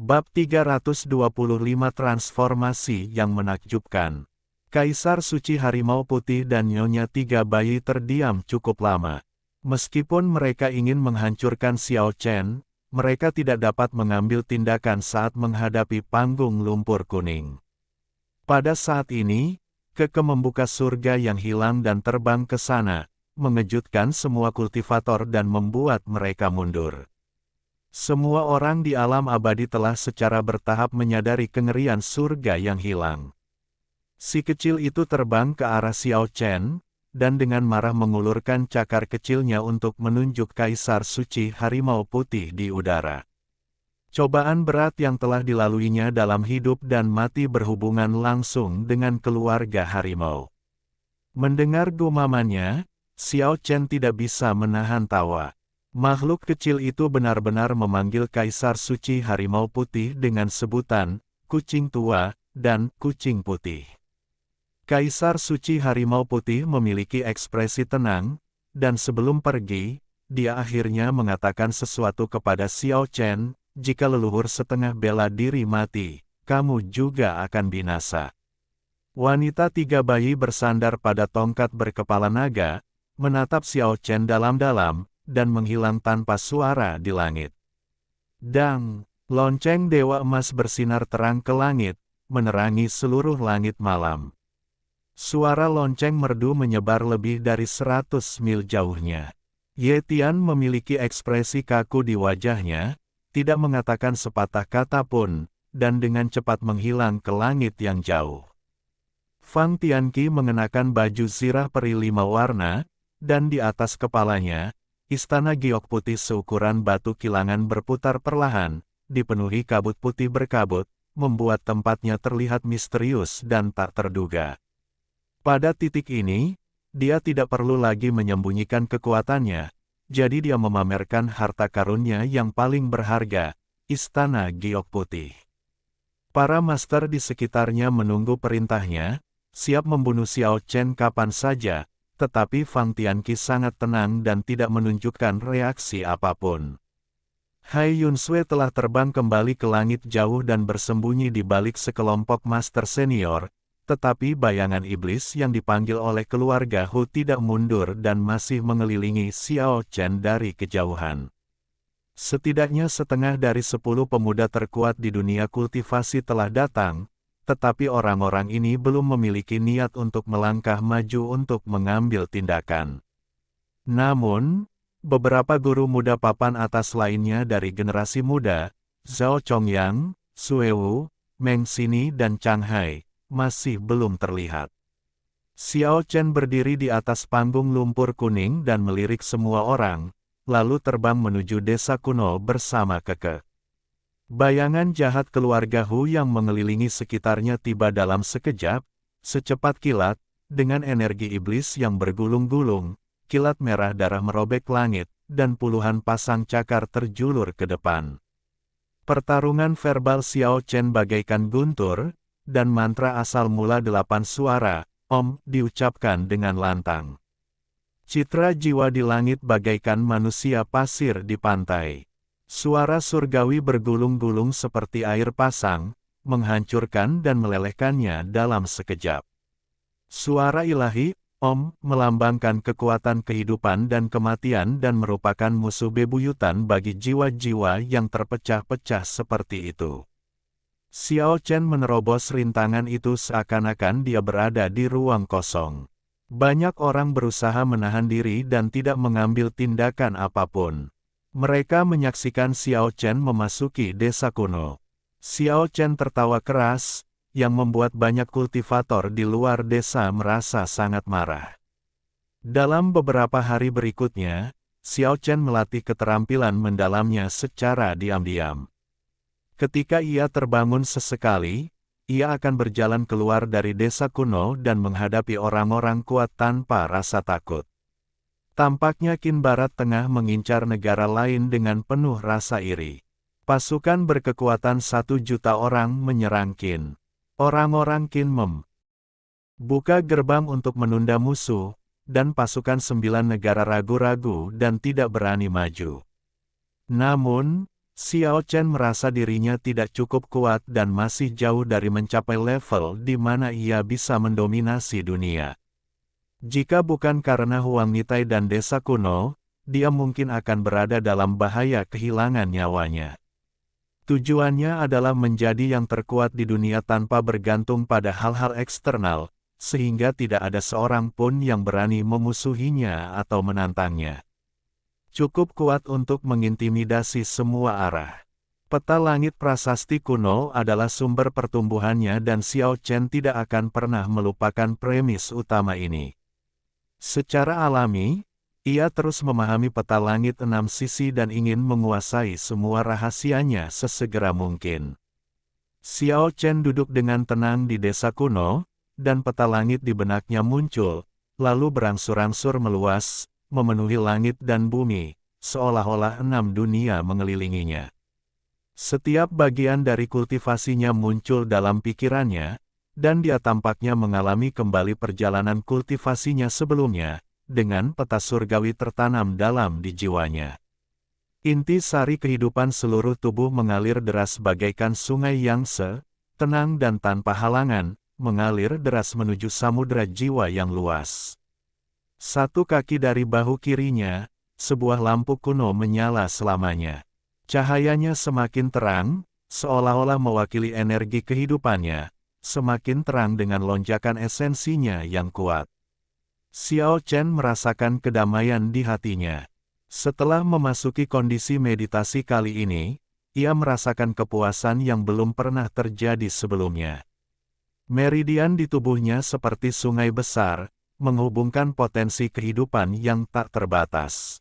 Bab 325 Transformasi yang menakjubkan. Kaisar Suci Harimau Putih dan Nyonya Tiga Bayi terdiam cukup lama. Meskipun mereka ingin menghancurkan Xiao Chen, mereka tidak dapat mengambil tindakan saat menghadapi panggung lumpur kuning. Pada saat ini, Keke membuka surga yang hilang dan terbang ke sana, mengejutkan semua kultivator dan membuat mereka mundur. Semua orang di alam abadi telah secara bertahap menyadari kengerian surga yang hilang. Si kecil itu terbang ke arah Xiao Chen, dan dengan marah mengulurkan cakar kecilnya untuk menunjuk Kaisar Suci Harimau Putih di udara. Cobaan berat yang telah dilaluinya dalam hidup dan mati berhubungan langsung dengan keluarga harimau. Mendengar gumamannya, Xiao Chen tidak bisa menahan tawa. Makhluk kecil itu benar-benar memanggil Kaisar Suci Harimau Putih dengan sebutan, kucing tua, dan kucing putih. Kaisar Suci Harimau Putih memiliki ekspresi tenang, dan sebelum pergi, dia akhirnya mengatakan sesuatu kepada Xiao Chen, jika leluhur setengah bela diri mati, kamu juga akan binasa. Wanita Tiga Bayi bersandar pada tongkat berkepala naga, menatap Xiao Chen dalam-dalam, dan menghilang tanpa suara di langit. Dang! Lonceng Dewa Emas bersinar terang ke langit, menerangi seluruh langit malam. Suara lonceng merdu menyebar lebih dari 100 mil jauhnya. Ye Tian memiliki ekspresi kaku di wajahnya, tidak mengatakan sepatah kata pun, dan dengan cepat menghilang ke langit yang jauh. Fang Tianqi mengenakan baju zirah peri 5 warna, dan di atas kepalanya, istana giok putih seukuran batu kilangan berputar perlahan, dipenuhi kabut putih berkabut, membuat tempatnya terlihat misterius dan tak terduga. Pada titik ini, dia tidak perlu lagi menyembunyikan kekuatannya, jadi dia memamerkan harta karunnya yang paling berharga, istana giok putih. Para master di sekitarnya menunggu perintahnya, siap membunuh Xiao Chen kapan saja, tetapi Fang Tianqi sangat tenang dan tidak menunjukkan reaksi apapun. Hai Yunsui telah terbang kembali ke langit jauh dan bersembunyi di balik sekelompok master senior, tetapi bayangan iblis yang dipanggil oleh keluarga Hu tidak mundur dan masih mengelilingi Xiao Chen dari kejauhan. Setidaknya setengah dari 10 pemuda terkuat di dunia kultivasi telah datang, tetapi orang-orang ini belum memiliki niat untuk melangkah maju untuk mengambil tindakan. Namun, beberapa guru muda papan atas lainnya dari generasi muda, Zhao Chongyang, Sue Wu, Meng Xini dan Chang Hai, masih belum terlihat. Xiao Chen berdiri di atas panggung lumpur kuning dan melirik semua orang, lalu terbang menuju desa kuno bersama Keke. Bayangan jahat keluarga Hu yang mengelilingi sekitarnya tiba dalam sekejap, secepat kilat, dengan energi iblis yang bergulung-gulung, kilat merah darah merobek langit, dan puluhan pasang cakar terjulur ke depan. Pertarungan verbal Xiao Chen bagaikan guntur, dan mantra asal mula 8 suara, Om, diucapkan dengan lantang. Citra jiwa di langit bagaikan manusia pasir di pantai. Suara surgawi bergulung-gulung seperti air pasang, menghancurkan dan melelehkannya dalam sekejap. Suara ilahi, Om, melambangkan kekuatan kehidupan dan kematian dan merupakan musuh bebuyutan bagi jiwa-jiwa yang terpecah-pecah seperti itu. Xiao Chen menerobos rintangan itu seakan-akan dia berada di ruang kosong. Banyak orang berusaha menahan diri dan tidak mengambil tindakan apapun. Mereka menyaksikan Xiao Chen memasuki desa kuno. Xiao Chen tertawa keras, yang membuat banyak kultivator di luar desa merasa sangat marah. Dalam beberapa hari berikutnya, Xiao Chen melatih keterampilan mendalamnya secara diam-diam. Ketika ia terbangun sesekali, ia akan berjalan keluar dari desa kuno dan menghadapi orang-orang kuat tanpa rasa takut. Tampaknya Qin Barat Tengah mengincar negara lain dengan penuh rasa iri. Pasukan berkekuatan 1 juta orang menyerang Qin. Orang-orang Qin membuka gerbang untuk menunda musuh, dan pasukan 9 negara ragu-ragu dan tidak berani maju. Namun, Xiao Chen merasa dirinya tidak cukup kuat dan masih jauh dari mencapai level di mana ia bisa mendominasi dunia. Jika bukan karena Huang Nitai dan desa kuno, dia mungkin akan berada dalam bahaya kehilangan nyawanya. Tujuannya adalah menjadi yang terkuat di dunia tanpa bergantung pada hal-hal eksternal, sehingga tidak ada seorang pun yang berani memusuhinya atau menantangnya. Cukup kuat untuk mengintimidasi semua arah. Peta langit prasasti kuno adalah sumber pertumbuhannya dan Xiao Chen tidak akan pernah melupakan premis utama ini. Secara alami, ia terus memahami peta langit 6 sisi dan ingin menguasai semua rahasianya sesegera mungkin. Xiao Chen duduk dengan tenang di desa kuno, dan peta langit di benaknya muncul, lalu berangsur-angsur meluas, memenuhi langit dan bumi, seolah-olah 6 dunia mengelilinginya. Setiap bagian dari kultivasinya muncul dalam pikirannya, dan dia tampaknya mengalami kembali perjalanan kultivasinya sebelumnya, dengan peta surgawi tertanam dalam di jiwanya. Inti sari kehidupan seluruh tubuh mengalir deras bagaikan sungai Yangtze, tenang dan tanpa halangan, mengalir deras menuju samudera jiwa yang luas. Satu kaki dari bahu kirinya, sebuah lampu kuno menyala selamanya. Cahayanya semakin terang, seolah-olah mewakili energi kehidupannya, semakin terang dengan lonjakan esensinya yang kuat. Xiao Chen merasakan kedamaian di hatinya. Setelah memasuki kondisi meditasi kali ini, ia merasakan kepuasan yang belum pernah terjadi sebelumnya. Meridian di tubuhnya seperti sungai besar, menghubungkan potensi kehidupan yang tak terbatas.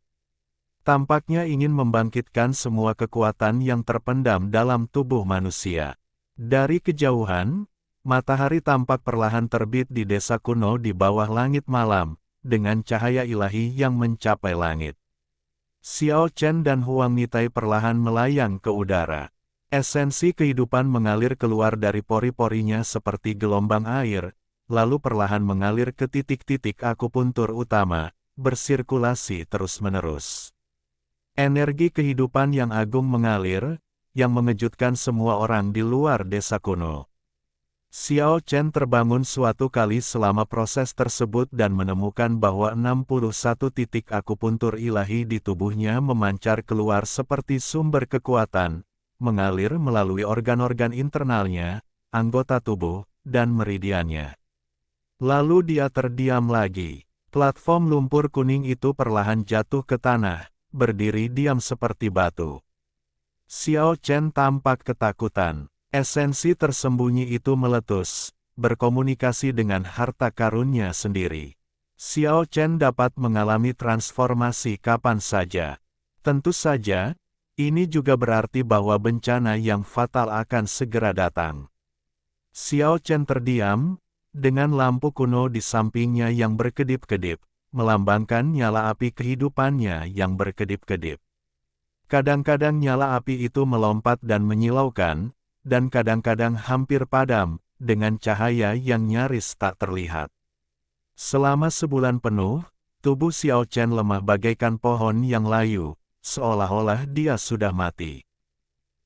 Tampaknya ingin membangkitkan semua kekuatan yang terpendam dalam tubuh manusia. Dari kejauhan, matahari tampak perlahan terbit di desa kuno di bawah langit malam, dengan cahaya ilahi yang mencapai langit. Xiao Chen dan Huang Nitai perlahan melayang ke udara. Esensi kehidupan mengalir keluar dari pori-porinya seperti gelombang air, lalu perlahan mengalir ke titik-titik akupuntur utama, bersirkulasi terus-menerus. Energi kehidupan yang agung mengalir, yang mengejutkan semua orang di luar desa kuno. Xiao Chen terbangun suatu kali selama proses tersebut dan menemukan bahwa 61 titik akupuntur ilahi di tubuhnya memancar keluar seperti sumber kekuatan, mengalir melalui organ-organ internalnya, anggota tubuh, dan meridiannya. Lalu dia terdiam lagi. Platform lumpur kuning itu perlahan jatuh ke tanah, berdiri diam seperti batu. Xiao Chen tampak ketakutan. Esensi tersembunyi itu meletus, berkomunikasi dengan harta karunnya sendiri. Xiao Chen dapat mengalami transformasi kapan saja. Tentu saja, ini juga berarti bahwa bencana yang fatal akan segera datang. Xiao Chen terdiam, dengan lampu kuno di sampingnya yang berkedip-kedip, melambangkan nyala api kehidupannya yang berkedip-kedip. Kadang-kadang nyala api itu melompat dan menyilaukan, dan kadang-kadang hampir padam, dengan cahaya yang nyaris tak terlihat. Selama sebulan penuh, tubuh Xiao Chen lemah bagaikan pohon yang layu, seolah-olah dia sudah mati.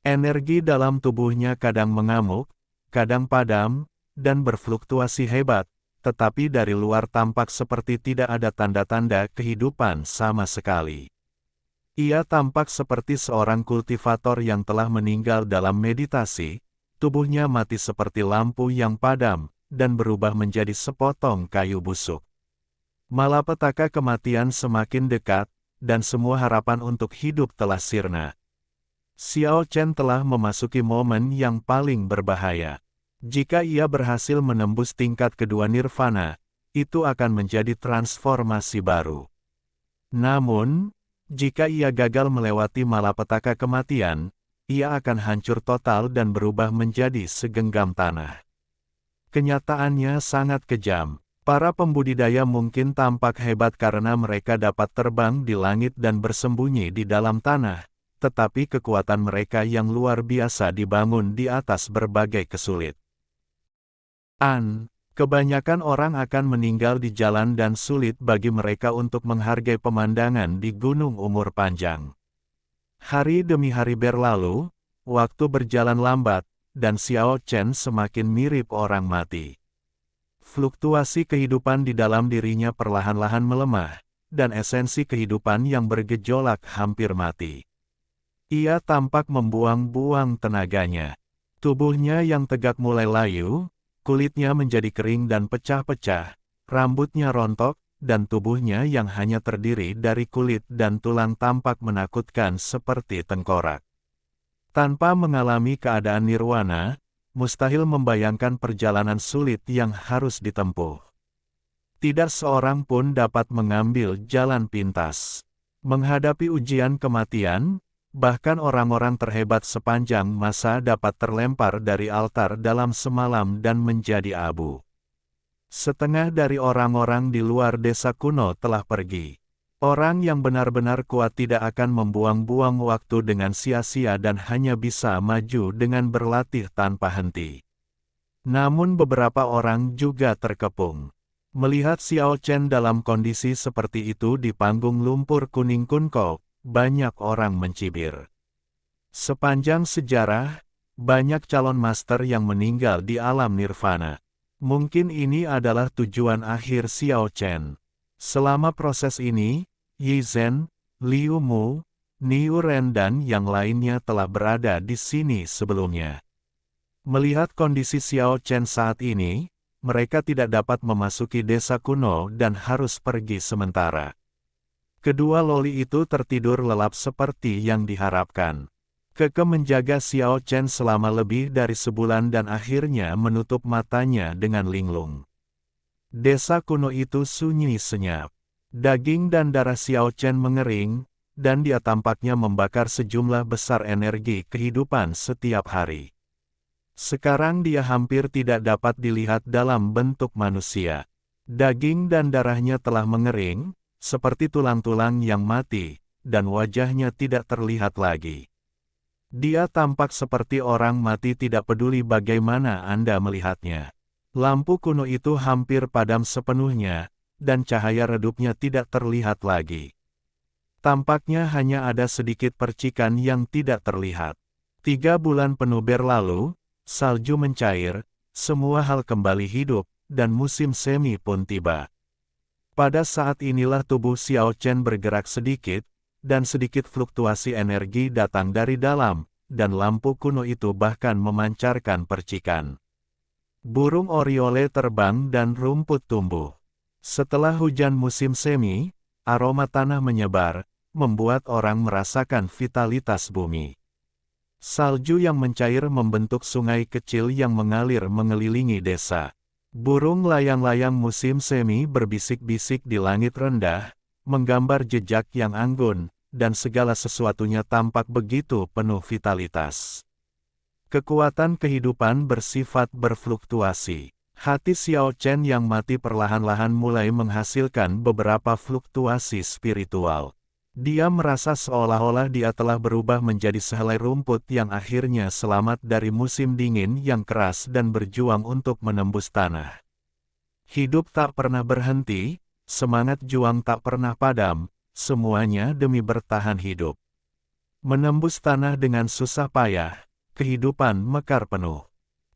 Energi dalam tubuhnya kadang mengamuk, kadang padam, dan berfluktuasi hebat, tetapi dari luar tampak seperti tidak ada tanda-tanda kehidupan sama sekali. Ia tampak seperti seorang kultivator yang telah meninggal dalam meditasi, tubuhnya mati seperti lampu yang padam, dan berubah menjadi sepotong kayu busuk. Malapetaka kematian semakin dekat, dan semua harapan untuk hidup telah sirna. Xiao Chen telah memasuki momen yang paling berbahaya. Jika ia berhasil menembus tingkat kedua nirvana, itu akan menjadi transformasi baru. Namun, jika ia gagal melewati malapetaka kematian, ia akan hancur total dan berubah menjadi segenggam tanah. Kenyataannya sangat kejam. Para pembudidaya mungkin tampak hebat karena mereka dapat terbang di langit dan bersembunyi di dalam tanah, tetapi kekuatan mereka yang luar biasa dibangun di atas berbagai kesulitan. Kebanyakan orang akan meninggal di jalan dan sulit bagi mereka untuk menghargai pemandangan di gunung umur panjang. Hari demi hari berlalu, waktu berjalan lambat, dan Xiao Chen semakin mirip orang mati. Fluktuasi kehidupan di dalam dirinya perlahan-lahan melemah, dan esensi kehidupan yang bergejolak hampir mati. Ia tampak membuang-buang tenaganya. Tubuhnya yang tegak mulai layu, kulitnya menjadi kering dan pecah-pecah, rambutnya rontok, dan tubuhnya yang hanya terdiri dari kulit dan tulang tampak menakutkan seperti tengkorak. Tanpa mengalami keadaan nirwana, mustahil membayangkan perjalanan sulit yang harus ditempuh. Tidak seorang pun dapat mengambil jalan pintas. Menghadapi ujian kematian, bahkan orang-orang terhebat sepanjang masa dapat terlempar dari altar dalam semalam dan menjadi abu. Setengah dari orang-orang di luar desa kuno telah pergi. Orang yang benar-benar kuat tidak akan membuang-buang waktu dengan sia-sia dan hanya bisa maju dengan berlatih tanpa henti. Namun beberapa orang juga terkepung. Melihat Xiao Chen dalam kondisi seperti itu di panggung lumpur kuning Kunkok, banyak orang mencibir. Sepanjang sejarah, banyak calon master yang meninggal di alam nirvana. Mungkin ini adalah tujuan akhir Xiao Chen. Selama proses ini, Yi Zhen, Liu Mu, Niu Ren dan yang lainnya telah berada di sini sebelumnya. Melihat kondisi Xiao Chen saat ini, mereka tidak dapat memasuki desa kuno dan harus pergi sementara. Kedua loli itu tertidur lelap seperti yang diharapkan. Keke menjaga Xiao Chen selama lebih dari sebulan dan akhirnya menutup matanya dengan linglung. Desa kuno itu sunyi senyap. Daging dan darah Xiao Chen mengering, dan dia tampaknya membakar sejumlah besar energi kehidupan setiap hari. Sekarang dia hampir tidak dapat dilihat dalam bentuk manusia. Daging dan darahnya telah mengering, seperti tulang-tulang yang mati, dan wajahnya tidak terlihat lagi. Dia tampak seperti orang mati tidak peduli bagaimana Anda melihatnya. Lampu kuno itu hampir padam sepenuhnya, dan cahaya redupnya tidak terlihat lagi. Tampaknya hanya ada sedikit percikan yang tidak terlihat. 3 bulan penuh berlalu, salju mencair, semua hal kembali hidup, dan musim semi pun tiba. Pada saat inilah tubuh Xiao Chen bergerak sedikit, dan sedikit fluktuasi energi datang dari dalam, dan lampu kuno itu bahkan memancarkan percikan. Burung oriole terbang dan rumput tumbuh. Setelah hujan musim semi, aroma tanah menyebar, membuat orang merasakan vitalitas bumi. Salju yang mencair membentuk sungai kecil yang mengalir mengelilingi desa. Burung layang-layang musim semi berbisik-bisik di langit rendah, menggambar jejak yang anggun, dan segala sesuatunya tampak begitu penuh vitalitas. Kekuatan kehidupan bersifat berfluktuasi. Hati Xiao Chen yang mati perlahan-lahan mulai menghasilkan beberapa fluktuasi spiritual. Dia merasa seolah-olah dia telah berubah menjadi sehelai rumput yang akhirnya selamat dari musim dingin yang keras dan berjuang untuk menembus tanah. Hidup tak pernah berhenti, semangat juang tak pernah padam, semuanya demi bertahan hidup. Menembus tanah dengan susah payah, kehidupan mekar penuh.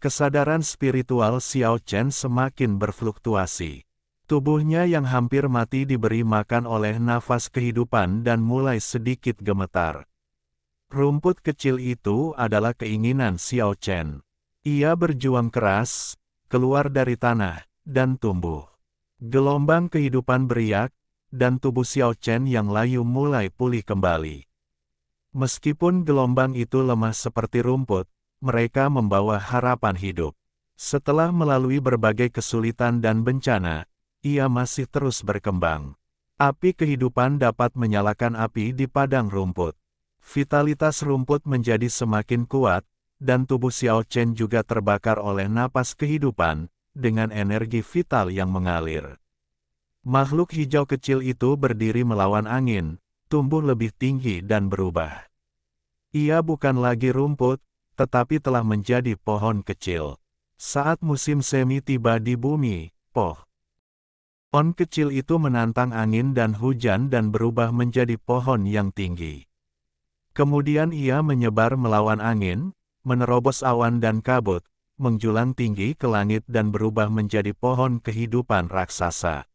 Kesadaran spiritual Xiao Chen semakin berfluktuasi. Tubuhnya yang hampir mati diberi makan oleh nafas kehidupan dan mulai sedikit gemetar. Rumput kecil itu adalah keinginan Xiao Chen. Ia berjuang keras, keluar dari tanah, dan tumbuh. Gelombang kehidupan beriak, dan tubuh Xiao Chen yang layu mulai pulih kembali. Meskipun gelombang itu lemah seperti rumput, mereka membawa harapan hidup. Setelah melalui berbagai kesulitan dan bencana, ia masih terus berkembang. Api kehidupan dapat menyalakan api di padang rumput. Vitalitas rumput menjadi semakin kuat, dan tubuh Xiao Chen juga terbakar oleh napas kehidupan, dengan energi vital yang mengalir. Makhluk hijau kecil itu berdiri melawan angin, tumbuh lebih tinggi dan berubah. Ia bukan lagi rumput, tetapi telah menjadi pohon kecil. Saat musim semi tiba di bumi, pohon kecil itu menantang angin dan hujan dan berubah menjadi pohon yang tinggi. Kemudian ia menyebar melawan angin, menerobos awan dan kabut, menjulang tinggi ke langit dan berubah menjadi pohon kehidupan raksasa.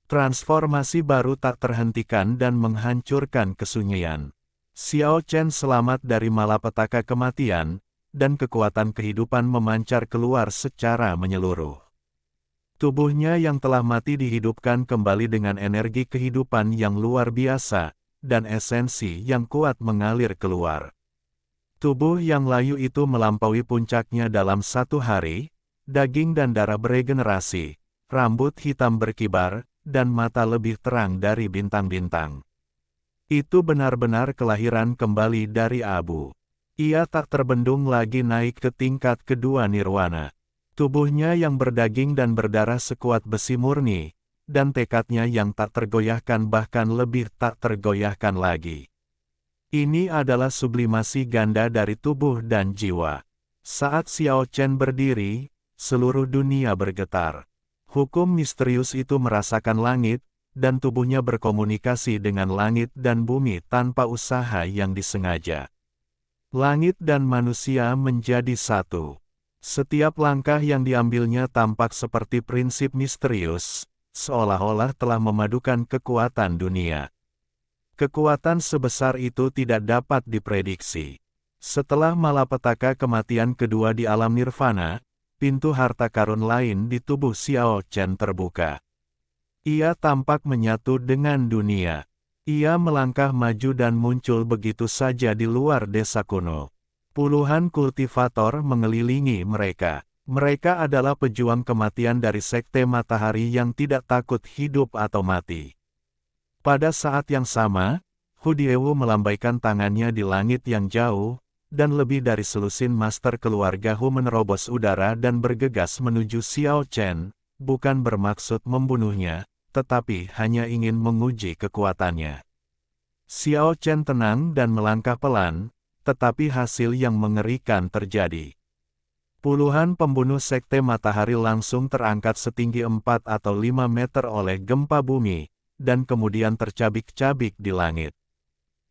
Transformasi baru tak terhentikan dan menghancurkan kesunyian. Xiao Chen selamat dari malapetaka kematian, dan kekuatan kehidupan memancar keluar secara menyeluruh. Tubuhnya yang telah mati dihidupkan kembali dengan energi kehidupan yang luar biasa, dan esensi yang kuat mengalir keluar. Tubuh yang layu itu melampaui puncaknya dalam 1 hari, daging dan darah beregenerasi, rambut hitam berkibar, dan mata lebih terang dari bintang-bintang. Itu benar-benar kelahiran kembali dari abu. Ia tak terbendung lagi naik ke tingkat kedua nirwana. Tubuhnya yang berdaging dan berdarah sekuat besi murni, dan tekadnya yang tak tergoyahkan bahkan lebih tak tergoyahkan lagi. Ini adalah sublimasi ganda dari tubuh dan jiwa. Saat Xiao Chen berdiri, seluruh dunia bergetar. Hukum misterius itu merasakan langit, dan tubuhnya berkomunikasi dengan langit dan bumi tanpa usaha yang disengaja. Langit dan manusia menjadi satu. Setiap langkah yang diambilnya tampak seperti prinsip misterius, seolah-olah telah memadukan kekuatan dunia. Kekuatan sebesar itu tidak dapat diprediksi. Setelah malapetaka kematian kedua di alam nirvana, pintu harta karun lain di tubuh Xiao Chen terbuka. Ia tampak menyatu dengan dunia. Ia melangkah maju dan muncul begitu saja di luar desa kuno. Puluhan kultivator mengelilingi mereka. Mereka adalah pejuang kematian dari sekte matahari yang tidak takut hidup atau mati. Pada saat yang sama, Hu Diewu melambaikan tangannya di langit yang jauh, dan lebih dari selusin master keluarga Hu menerobos udara dan bergegas menuju Xiao Chen, bukan bermaksud membunuhnya, tetapi hanya ingin menguji kekuatannya. Xiao Chen tenang dan melangkah pelan, tetapi hasil yang mengerikan terjadi. Puluhan pembunuh sekte matahari langsung terangkat setinggi 4 atau 5 meter oleh gempa bumi, dan kemudian tercabik-cabik di langit.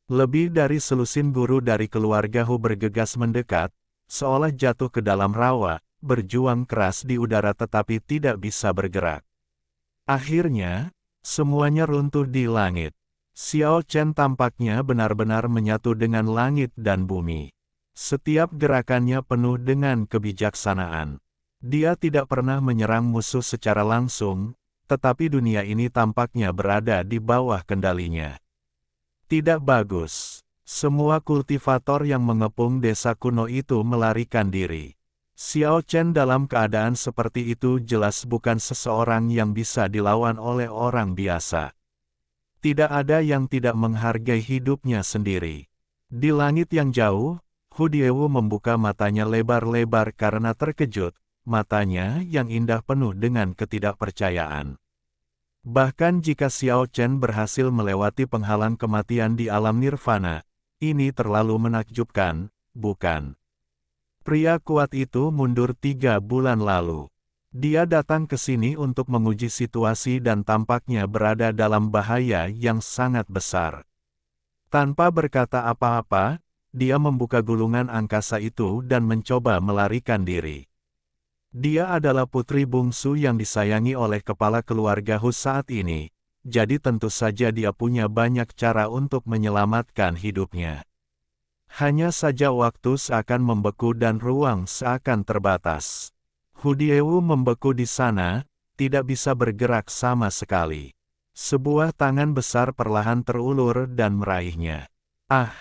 Lebih dari selusin guru dari keluarga Hu bergegas mendekat, seolah jatuh ke dalam rawa, berjuang keras di udara tetapi tidak bisa bergerak. Akhirnya, semuanya runtuh di langit. Xiao Chen tampaknya benar-benar menyatu dengan langit dan bumi. Setiap gerakannya penuh dengan kebijaksanaan. Dia tidak pernah menyerang musuh secara langsung, tetapi dunia ini tampaknya berada di bawah kendalinya. Tidak bagus. Semua kultivator yang mengepung desa kuno itu melarikan diri. Xiao Chen dalam keadaan seperti itu jelas bukan seseorang yang bisa dilawan oleh orang biasa. Tidak ada yang tidak menghargai hidupnya sendiri. Di langit yang jauh, Hu Diewu membuka matanya lebar-lebar karena terkejut, matanya yang indah penuh dengan ketidakpercayaan. Bahkan jika Xiao Chen berhasil melewati penghalang kematian di alam nirvana, ini terlalu menakjubkan, bukan? Pria kuat itu mundur 3 bulan lalu. Dia datang ke sini untuk menguji situasi dan tampaknya berada dalam bahaya yang sangat besar. Tanpa berkata apa-apa, dia membuka gulungan angkasa itu dan mencoba melarikan diri. Dia adalah putri bungsu yang disayangi oleh kepala keluarga Hu saat ini, jadi tentu saja dia punya banyak cara untuk menyelamatkan hidupnya. Hanya saja waktu seakan membeku dan ruang seakan terbatas. Hu Diewu membeku di sana, tidak bisa bergerak sama sekali. Sebuah tangan besar perlahan terulur dan meraihnya. Ah!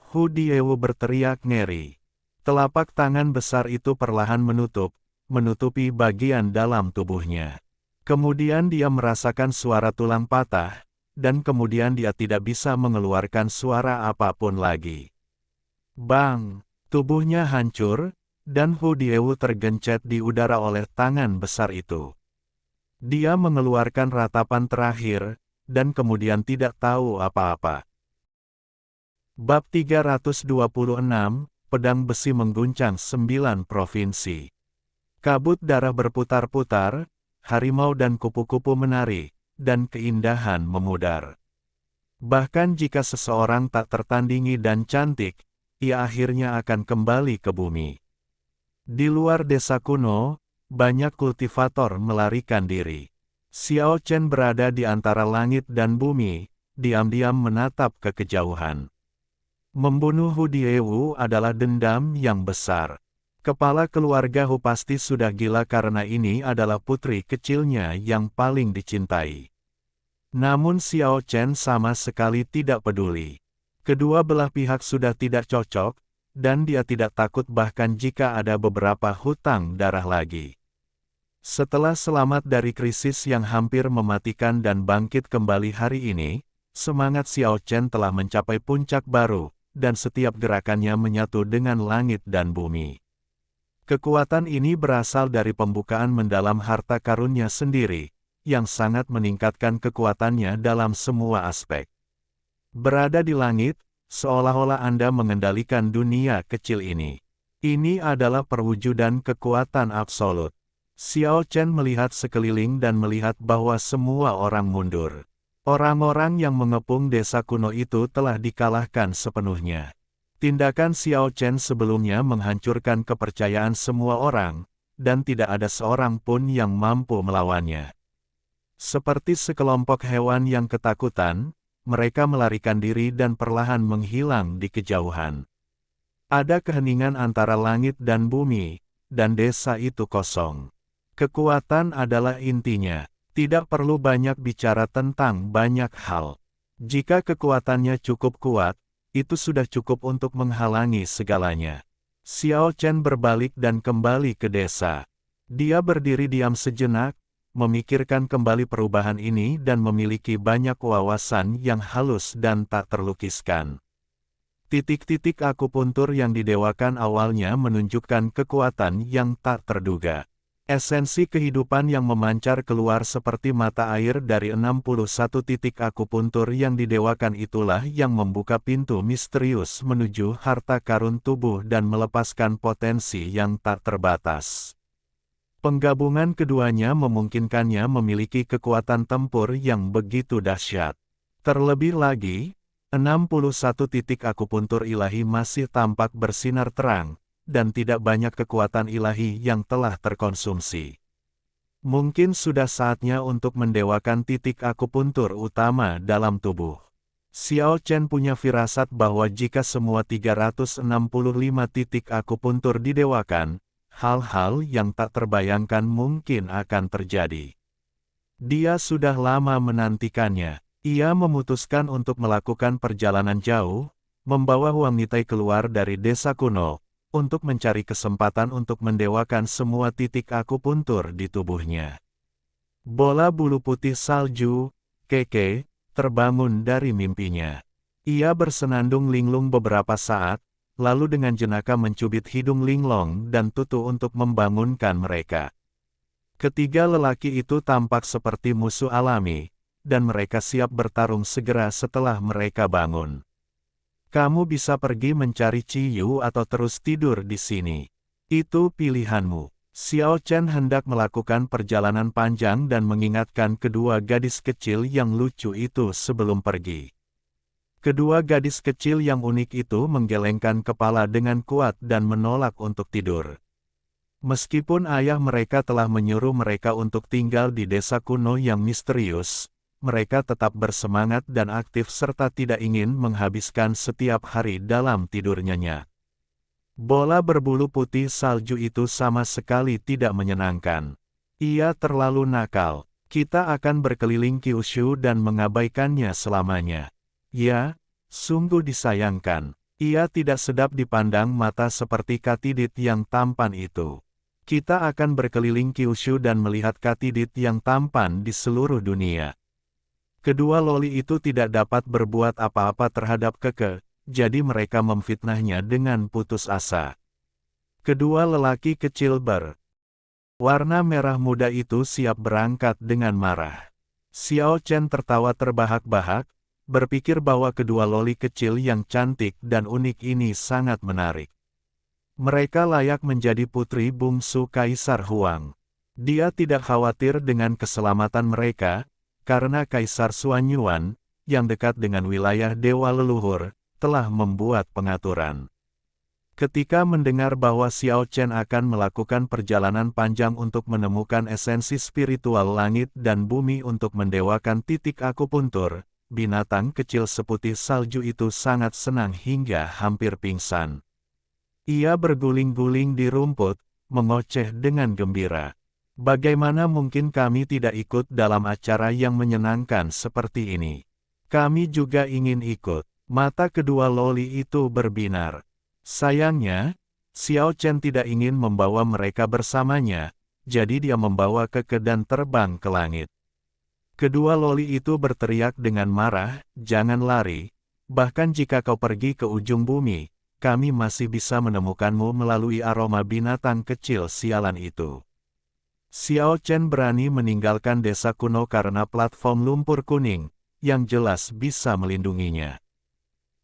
Hu Diewu berteriak ngeri. Telapak tangan besar itu perlahan menutupi bagian dalam tubuhnya. Kemudian dia merasakan suara tulang patah, dan kemudian dia tidak bisa mengeluarkan suara apapun lagi. Bang! Tubuhnya hancur, dan Hu Diewu tergencet di udara oleh tangan besar itu. Dia mengeluarkan ratapan terakhir, dan kemudian tidak tahu apa-apa. Bab 326, Pedang Besi Mengguncang 9 Provinsi. Kabut darah berputar-putar, harimau dan kupu-kupu menari, dan keindahan memudar. Bahkan jika seseorang tak tertandingi dan cantik, ia akhirnya akan kembali ke bumi. Di luar desa kuno, banyak kultivator melarikan diri. Xiao Chen berada di antara langit dan bumi, diam-diam menatap ke kejauhan. Membunuh Hu Diewu adalah dendam yang besar. Kepala keluarga Hu pasti sudah gila karena ini adalah putri kecilnya yang paling dicintai. Namun Xiao Chen sama sekali tidak peduli. Kedua belah pihak sudah tidak cocok, dan dia tidak takut bahkan jika ada beberapa hutang darah lagi. Setelah selamat dari krisis yang hampir mematikan dan bangkit kembali hari ini, semangat Xiao Chen telah mencapai puncak baru, dan setiap gerakannya menyatu dengan langit dan bumi. Kekuatan ini berasal dari pembukaan mendalam harta karunnya sendiri, yang sangat meningkatkan kekuatannya dalam semua aspek. Berada di langit, seolah-olah Anda mengendalikan dunia kecil ini. Ini adalah perwujudan kekuatan absolut. Xiao Chen melihat sekeliling dan melihat bahwa semua orang mundur. Orang-orang yang mengepung desa kuno itu telah dikalahkan sepenuhnya. Tindakan Xiao Chen sebelumnya menghancurkan kepercayaan semua orang, dan tidak ada seorang pun yang mampu melawannya. Seperti sekelompok hewan yang ketakutan, mereka melarikan diri dan perlahan menghilang di kejauhan. Ada keheningan antara langit dan bumi, dan desa itu kosong. Kekuatan adalah intinya. Tidak perlu banyak bicara tentang banyak hal. Jika kekuatannya cukup kuat, itu sudah cukup untuk menghalangi segalanya. Xiao Chen berbalik dan kembali ke desa. Dia berdiri diam sejenak, memikirkan kembali perubahan ini dan memiliki banyak wawasan yang halus dan tak terlukiskan. Titik-titik akupuntur yang didewakan awalnya menunjukkan kekuatan yang tak terduga. Esensi kehidupan yang memancar keluar seperti mata air dari 61 titik akupuntur yang didewakan itulah yang membuka pintu misterius menuju harta karun tubuh dan melepaskan potensi yang tak terbatas. Penggabungan keduanya memungkinkannya memiliki kekuatan tempur yang begitu dahsyat. Terlebih lagi, 61 titik akupuntur ilahi masih tampak bersinar terang, dan tidak banyak kekuatan ilahi yang telah terkonsumsi. Mungkin sudah saatnya untuk mendewakan titik akupuntur utama dalam tubuh. Xiao Chen punya firasat bahwa jika semua 365 titik akupuntur didewakan, hal-hal yang tak terbayangkan mungkin akan terjadi. Dia sudah lama menantikannya. Ia memutuskan untuk melakukan perjalanan jauh, membawa Huang Nitai keluar dari desa kuno, untuk mencari kesempatan untuk mendewakan semua titik akupuntur di tubuhnya. Bola bulu putih salju, Keke, terbangun dari mimpinya. Ia bersenandung linglung beberapa saat, lalu dengan jenaka mencubit hidung Linglong dan Tutu untuk membangunkan mereka. Ketiga lelaki itu tampak seperti musuh alami, dan mereka siap bertarung segera setelah mereka bangun. Kamu bisa pergi mencari Ciyu atau terus tidur di sini. Itu pilihanmu. Xiao Chen hendak melakukan perjalanan panjang dan mengingatkan kedua gadis kecil yang lucu itu sebelum pergi. Kedua gadis kecil yang unik itu menggelengkan kepala dengan kuat dan menolak untuk tidur. Meskipun ayah mereka telah menyuruh mereka untuk tinggal di desa kuno yang misterius, mereka tetap bersemangat dan aktif serta tidak ingin menghabiskan setiap hari dalam tidur nyenyak. Bola berbulu putih salju itu sama sekali tidak menyenangkan. Ia terlalu nakal. Kita akan berkeliling Kyushu dan mengabaikannya selamanya. Ya, sungguh disayangkan. Ia tidak sedap dipandang mata seperti Katidit yang tampan itu. Kita akan berkeliling Kyushu dan melihat Katidit yang tampan di seluruh dunia. Kedua loli itu tidak dapat berbuat apa-apa terhadap Keke, jadi mereka memfitnahnya dengan putus asa. Kedua lelaki kecil warna merah muda itu siap berangkat dengan marah. Xiao Chen tertawa terbahak-bahak, berpikir bahwa kedua loli kecil yang cantik dan unik ini sangat menarik. Mereka layak menjadi putri bungsu Kaisar Huang. Dia tidak khawatir dengan keselamatan mereka, karena Kaisar Xuanyuan, yang dekat dengan wilayah Dewa Leluhur, telah membuat pengaturan. Ketika mendengar bahwa Xiao Chen akan melakukan perjalanan panjang untuk menemukan esensi spiritual langit dan bumi untuk mendewakan titik akupuntur, binatang kecil seputih salju itu sangat senang hingga hampir pingsan. Ia berguling-guling di rumput, mengoceh dengan gembira. Bagaimana mungkin kami tidak ikut dalam acara yang menyenangkan seperti ini? Kami juga ingin ikut. Mata kedua loli itu berbinar. Sayangnya, Xiao Chen tidak ingin membawa mereka bersamanya, jadi dia membawa Keke dan terbang ke langit. Kedua loli itu berteriak dengan marah, "Jangan lari, bahkan jika kau pergi ke ujung bumi, kami masih bisa menemukanmu melalui aroma binatang kecil sialan itu." Xiao Chen berani meninggalkan desa kuno karena platform lumpur kuning, yang jelas bisa melindunginya.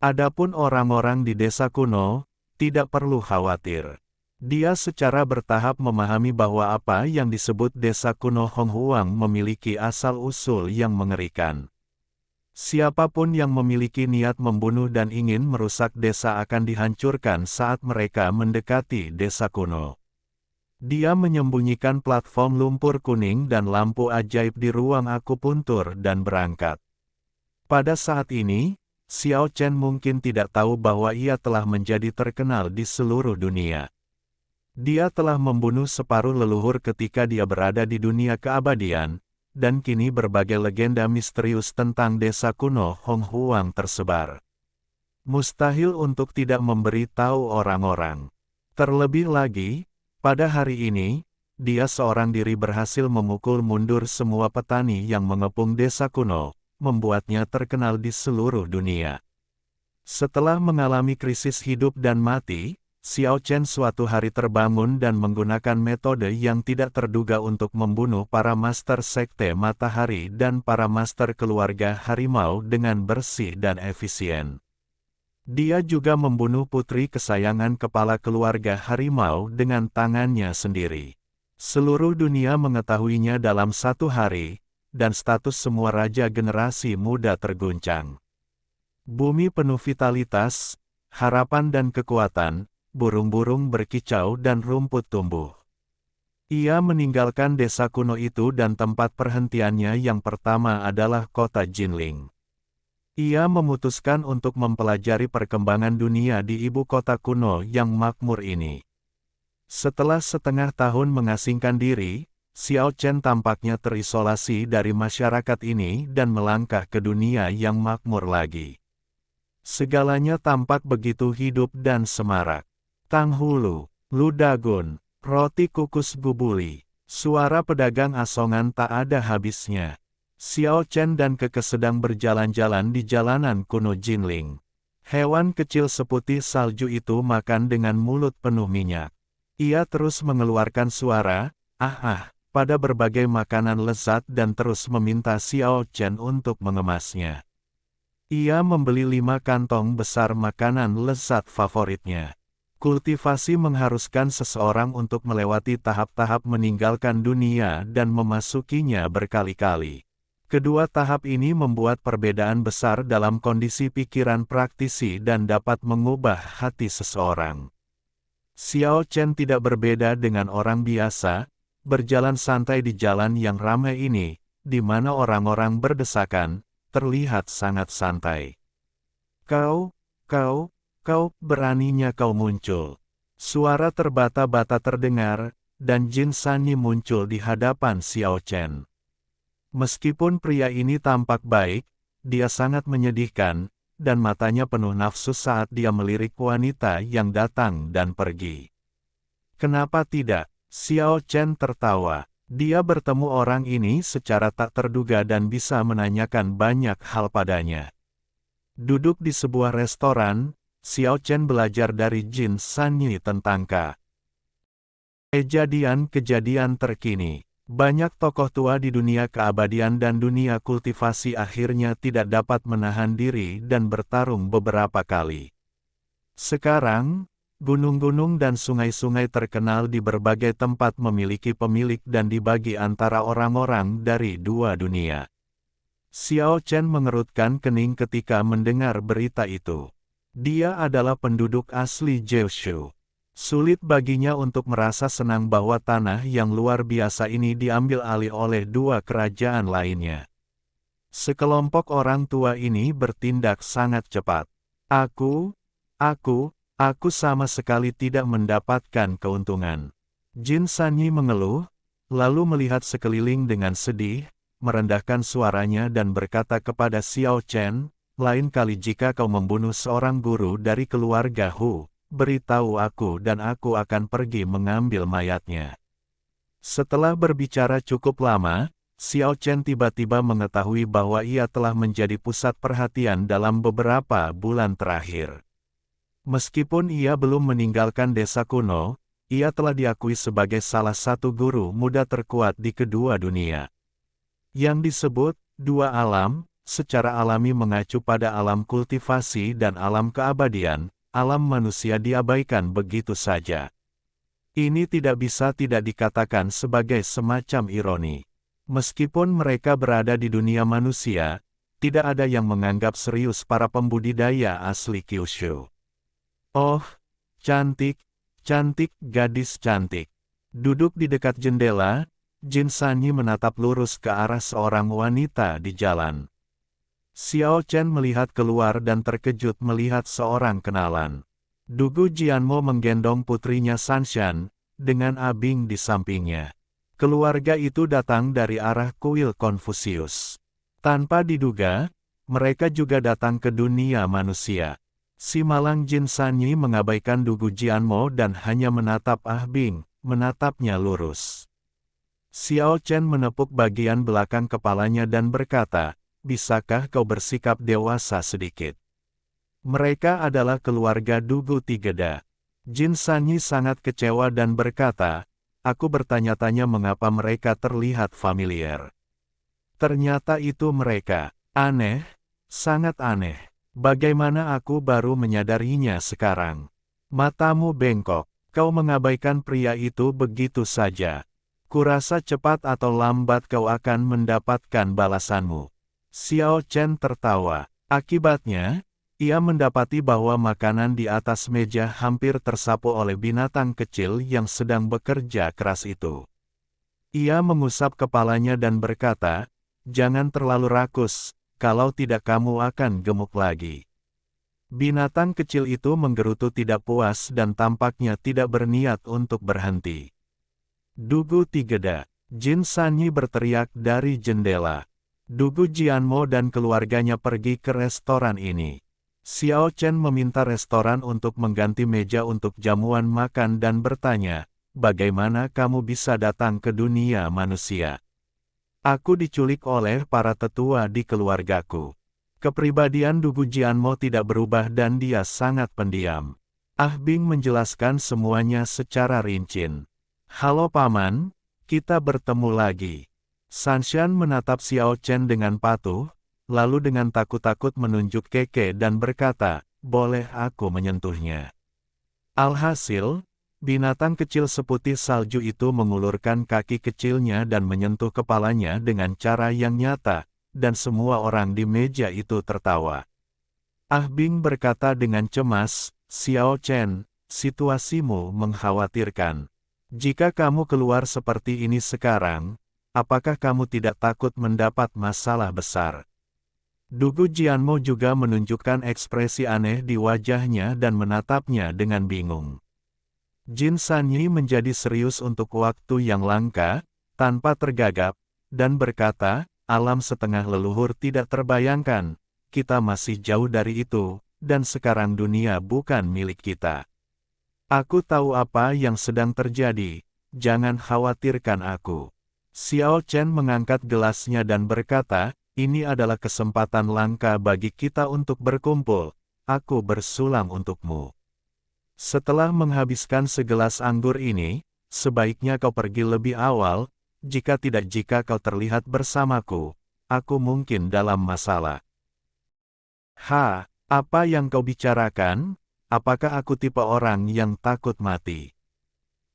Adapun orang-orang di desa kuno, tidak perlu khawatir. Dia secara bertahap memahami bahwa apa yang disebut desa kuno Honghuang memiliki asal-usul yang mengerikan. Siapapun yang memiliki niat membunuh dan ingin merusak desa akan dihancurkan saat mereka mendekati desa kuno. Dia menyembunyikan platform lumpur kuning dan lampu ajaib di ruang akupuntur dan berangkat. Pada saat ini, Xiao Chen mungkin tidak tahu bahwa ia telah menjadi terkenal di seluruh dunia. Dia telah membunuh separuh leluhur ketika dia berada di dunia keabadian, dan kini berbagai legenda misterius tentang desa kuno Honghuang tersebar. Mustahil untuk tidak memberi tahu orang-orang. Terlebih lagi, pada hari ini, dia seorang diri berhasil memukul mundur semua petani yang mengepung desa kuno, membuatnya terkenal di seluruh dunia. Setelah mengalami krisis hidup dan mati, Xiao Chen suatu hari terbangun dan menggunakan metode yang tidak terduga untuk membunuh para master sekte matahari dan para master keluarga harimau dengan bersih dan efisien. Dia juga membunuh putri kesayangan kepala keluarga harimau dengan tangannya sendiri. Seluruh dunia mengetahuinya dalam satu hari, dan status semua raja generasi muda terguncang. Bumi penuh vitalitas, harapan dan kekuatan, burung-burung berkicau dan rumput tumbuh. Ia meninggalkan desa kuno itu dan tempat perhentiannya yang pertama adalah kota Jinling. Ia memutuskan untuk mempelajari perkembangan dunia di ibu kota kuno yang makmur ini. Setelah setengah tahun mengasingkan diri, Xiao Chen tampaknya terisolasi dari masyarakat ini dan melangkah ke dunia yang makmur lagi. Segalanya tampak begitu hidup dan semarak. Tanghulu, ludagun, roti kukus gubuli, suara pedagang asongan tak ada habisnya. Xiao Chen dan Keke sedang berjalan-jalan di jalanan kuno Jinling. Hewan kecil seputih salju itu makan dengan mulut penuh minyak. Ia terus mengeluarkan suara, "Ah-ah," pada berbagai makanan lezat dan terus meminta Xiao Chen untuk mengemasnya. Ia membeli 5 kantong besar makanan lezat favoritnya. Kultivasi mengharuskan seseorang untuk melewati tahap-tahap meninggalkan dunia dan memasukinya berkali-kali. Kedua tahap ini membuat perbedaan besar dalam kondisi pikiran praktisi dan dapat mengubah hati seseorang. Xiao Chen tidak berbeda dengan orang biasa, berjalan santai di jalan yang ramai ini, di mana orang-orang berdesakan, terlihat sangat santai. Kau, beraninya kau muncul." Suara terbata-bata terdengar, dan Jin Sanyi muncul di hadapan Xiao Chen. Meskipun pria ini tampak baik, dia sangat menyedihkan, dan matanya penuh nafsu saat dia melirik wanita yang datang dan pergi. "Kenapa tidak?" Xiao Chen tertawa. Dia bertemu orang ini secara tak terduga dan bisa menanyakan banyak hal padanya. Duduk di sebuah restoran, Xiao Chen belajar dari Jin Sanyi tentang kejadian terkini. Banyak tokoh tua di dunia keabadian dan dunia kultivasi akhirnya tidak dapat menahan diri dan bertarung beberapa kali. Sekarang, gunung-gunung dan sungai-sungai terkenal di berbagai tempat memiliki pemilik dan dibagi antara orang-orang dari dua dunia. Xiao Chen mengerutkan kening ketika mendengar berita itu. Dia adalah penduduk asli Jiushu. Sulit baginya untuk merasa senang bahwa tanah yang luar biasa ini diambil alih oleh dua kerajaan lainnya. Sekelompok orang tua ini bertindak sangat cepat. Aku sama sekali tidak mendapatkan keuntungan. Jin Sanyi mengeluh, lalu melihat sekeliling dengan sedih, merendahkan suaranya dan berkata kepada Xiao Chen, lain kali jika kau membunuh seorang guru dari keluarga Hu, beritahu aku dan aku akan pergi mengambil mayatnya. Setelah berbicara cukup lama, Xiao Chen tiba-tiba mengetahui bahwa ia telah menjadi pusat perhatian dalam beberapa bulan terakhir. Meskipun ia belum meninggalkan desa kuno, ia telah diakui sebagai salah satu guru muda terkuat di kedua dunia. Yang disebut dua alam, secara alami mengacu pada alam kultivasi dan alam keabadian, alam manusia diabaikan begitu saja. Ini tidak bisa tidak dikatakan sebagai semacam ironi. Meskipun mereka berada di dunia manusia, tidak ada yang menganggap serius para pembudidaya asli Kyushu. Oh, cantik, cantik gadis cantik. Duduk di dekat jendela, Jin Sanyi menatap lurus ke arah seorang wanita di jalan. Xiao Chen melihat keluar dan terkejut melihat seorang kenalan. Dugu Jianmo menggendong putrinya Sanshan, dengan Abing di sampingnya. Keluarga itu datang dari arah kuil Konfusius. Tanpa diduga, mereka juga datang ke dunia manusia. Si malang Jin Sanyi mengabaikan Dugu Jianmo dan hanya menatap Abing, menatapnya lurus. Xiao Chen menepuk bagian belakang kepalanya dan berkata, bisakah kau bersikap dewasa sedikit? Mereka adalah keluarga Dugu Tigeda. Jin Sanyi sangat kecewa dan berkata, aku bertanya-tanya mengapa mereka terlihat familiar. Ternyata itu mereka. Aneh, sangat aneh. Bagaimana aku baru menyadarinya sekarang? Matamu bengkok, kau mengabaikan pria itu begitu saja. Kurasa cepat atau lambat kau akan mendapatkan balasanmu. Xiao Chen tertawa. Akibatnya, ia mendapati bahwa makanan di atas meja hampir tersapu oleh binatang kecil yang sedang bekerja keras itu. Ia mengusap kepalanya dan berkata, jangan terlalu rakus, kalau tidak kamu akan gemuk lagi. Binatang kecil itu menggerutu tidak puas dan tampaknya tidak berniat untuk berhenti. Dugu Tigeda, Jin Sanyi berteriak dari jendela. Dugu Jianmo dan keluarganya pergi ke restoran ini. Xiao Chen meminta restoran untuk mengganti meja untuk jamuan makan dan bertanya, bagaimana kamu bisa datang ke dunia manusia? Aku diculik oleh para tetua di keluargaku. Kepribadian Dugu Jianmo tidak berubah dan dia sangat pendiam. Ah Bing menjelaskan semuanya secara rinci. Halo Paman, kita bertemu lagi. Sanshan menatap Xiao Chen dengan patuh, lalu dengan takut-takut menunjuk Keke dan berkata, boleh aku menyentuhnya. Alhasil, binatang kecil seputih salju itu mengulurkan kaki kecilnya dan menyentuh kepalanya dengan cara yang nyata, dan semua orang di meja itu tertawa. Ah Bing berkata dengan cemas, Xiao Chen, situasimu mengkhawatirkan. Jika kamu keluar seperti ini sekarang, apakah kamu tidak takut mendapat masalah besar? Dugu Jianmo juga menunjukkan ekspresi aneh di wajahnya dan menatapnya dengan bingung. Jin Sanyi menjadi serius untuk waktu yang langka, tanpa tergagap, dan berkata, alam setengah leluhur tidak terbayangkan, kita masih jauh dari itu, dan sekarang dunia bukan milik kita. Aku tahu apa yang sedang terjadi, jangan khawatirkan aku. Xiao Chen mengangkat gelasnya dan berkata, ini adalah kesempatan langka bagi kita untuk berkumpul, aku bersulang untukmu. Setelah menghabiskan segelas anggur ini, sebaiknya kau pergi lebih awal, jika tidak jika kau terlihat bersamaku, aku mungkin dalam masalah. Apa yang kau bicarakan? Apakah aku tipe orang yang takut mati?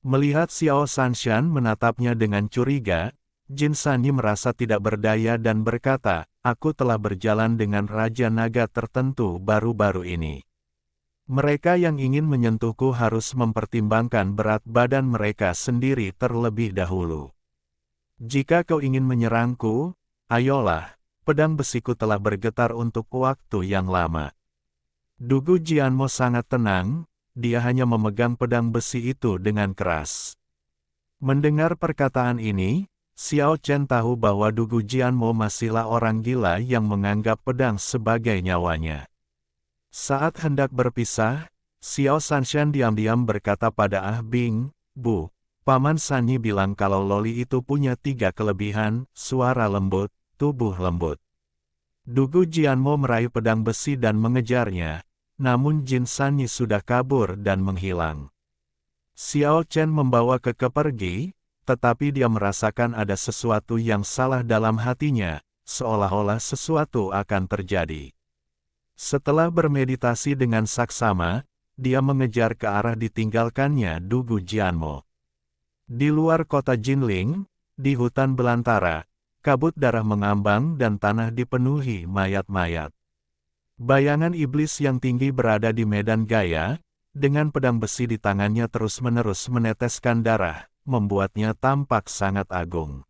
Melihat Xiao Sanshan menatapnya dengan curiga, Jin Sanyi merasa tidak berdaya dan berkata, aku telah berjalan dengan Raja Naga tertentu baru-baru ini. Mereka yang ingin menyentuhku harus mempertimbangkan berat badan mereka sendiri terlebih dahulu. Jika kau ingin menyerangku, ayolah, pedang besiku telah bergetar untuk waktu yang lama. Dugu Jianmo sangat tenang, dia hanya memegang pedang besi itu dengan keras. Mendengar perkataan ini, Xiao Chen tahu bahwa Dugu Jianmo masihlah orang gila yang menganggap pedang sebagai nyawanya. Saat hendak berpisah, Xiao Sanshan diam-diam berkata pada Ah Bing, Bu, Paman Sanyi bilang kalau Loli itu punya 3 kelebihan, suara lembut, tubuh lembut. Dugu Jianmo meraih pedang besi dan mengejarnya, namun Jin Sanyi sudah kabur dan menghilang. Xiao Chen membawa Keke pergi, tetapi dia merasakan ada sesuatu yang salah dalam hatinya, seolah-olah sesuatu akan terjadi. Setelah bermeditasi dengan saksama, dia mengejar ke arah ditinggalkannya Dugu Jianmo. Di luar kota Jinling, di hutan belantara, kabut darah mengambang dan tanah dipenuhi mayat-mayat. Bayangan iblis yang tinggi berada di medan gaya, dengan pedang besi di tangannya terus-menerus meneteskan darah, membuatnya tampak sangat agung.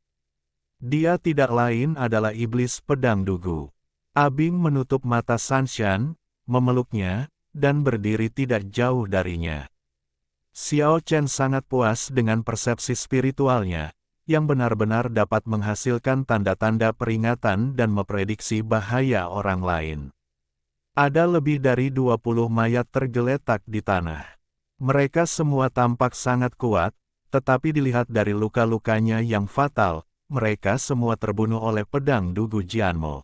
Dia tidak lain adalah iblis pedang Dugu. Abing menutup mata Sanshan, memeluknya, dan berdiri tidak jauh darinya. Xiao Chen sangat puas dengan persepsi spiritualnya, yang benar-benar dapat menghasilkan tanda-tanda peringatan dan memprediksi bahaya orang lain. Ada lebih dari 20 mayat tergeletak di tanah. Mereka semua tampak sangat kuat, tetapi dilihat dari luka-lukanya yang fatal, mereka semua terbunuh oleh pedang Dugu Jianmo.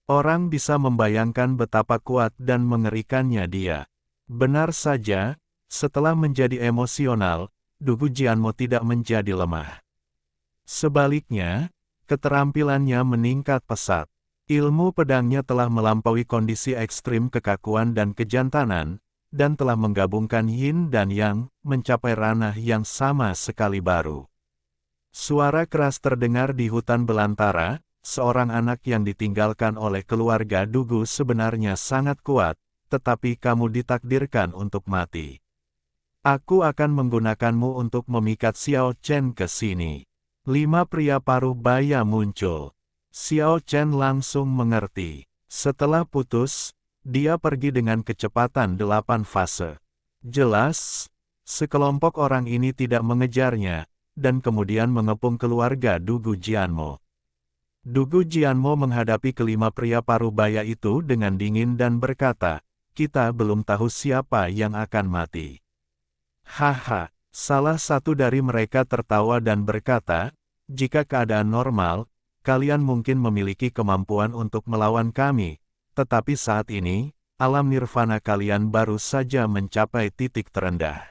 Orang bisa membayangkan betapa kuat dan mengerikannya dia. Benar saja, setelah menjadi emosional, Dugu Jianmo tidak menjadi lemah. Sebaliknya, keterampilannya meningkat pesat. Ilmu pedangnya telah melampaui kondisi ekstrim kekakuan dan kejantanan, dan telah menggabungkan yin dan yang, mencapai ranah yang sama sekali baru. Suara keras terdengar di hutan belantara. Seorang anak yang ditinggalkan oleh keluarga Dugu sebenarnya sangat kuat, tetapi kamu ditakdirkan untuk mati. Aku akan menggunakanmu untuk memikat Xiao Chen ke sini. 5 pria paruh baya muncul. Xiao Chen langsung mengerti. Setelah putus, dia pergi dengan kecepatan 8 fase. Jelas, sekelompok orang ini tidak mengejarnya, dan kemudian mengepung keluarga Dugu Jianmo. Dugu Jianmo menghadapi kelima pria paruh baya itu dengan dingin dan berkata, kita belum tahu siapa yang akan mati. Haha, salah satu dari mereka tertawa dan berkata, jika keadaan normal, kalian mungkin memiliki kemampuan untuk melawan kami, tetapi saat ini, alam nirvana kalian baru saja mencapai titik terendah.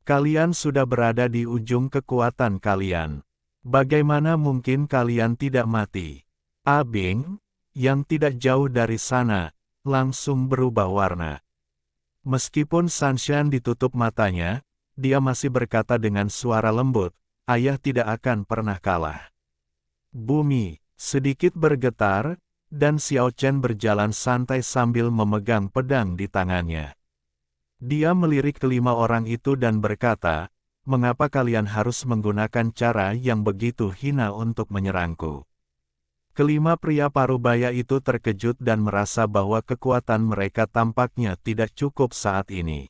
Kalian sudah berada di ujung kekuatan kalian. Bagaimana mungkin kalian tidak mati? Abing, yang tidak jauh dari sana, langsung berubah warna. Meskipun Sanshan ditutup matanya, dia masih berkata dengan suara lembut, ayah tidak akan pernah kalah. Bumi sedikit bergetar, dan Xiao Chen berjalan santai sambil memegang pedang di tangannya. Dia melirik kelima orang itu dan berkata, mengapa kalian harus menggunakan cara yang begitu hina untuk menyerangku? Kelima pria parubaya itu terkejut dan merasa bahwa kekuatan mereka tampaknya tidak cukup saat ini.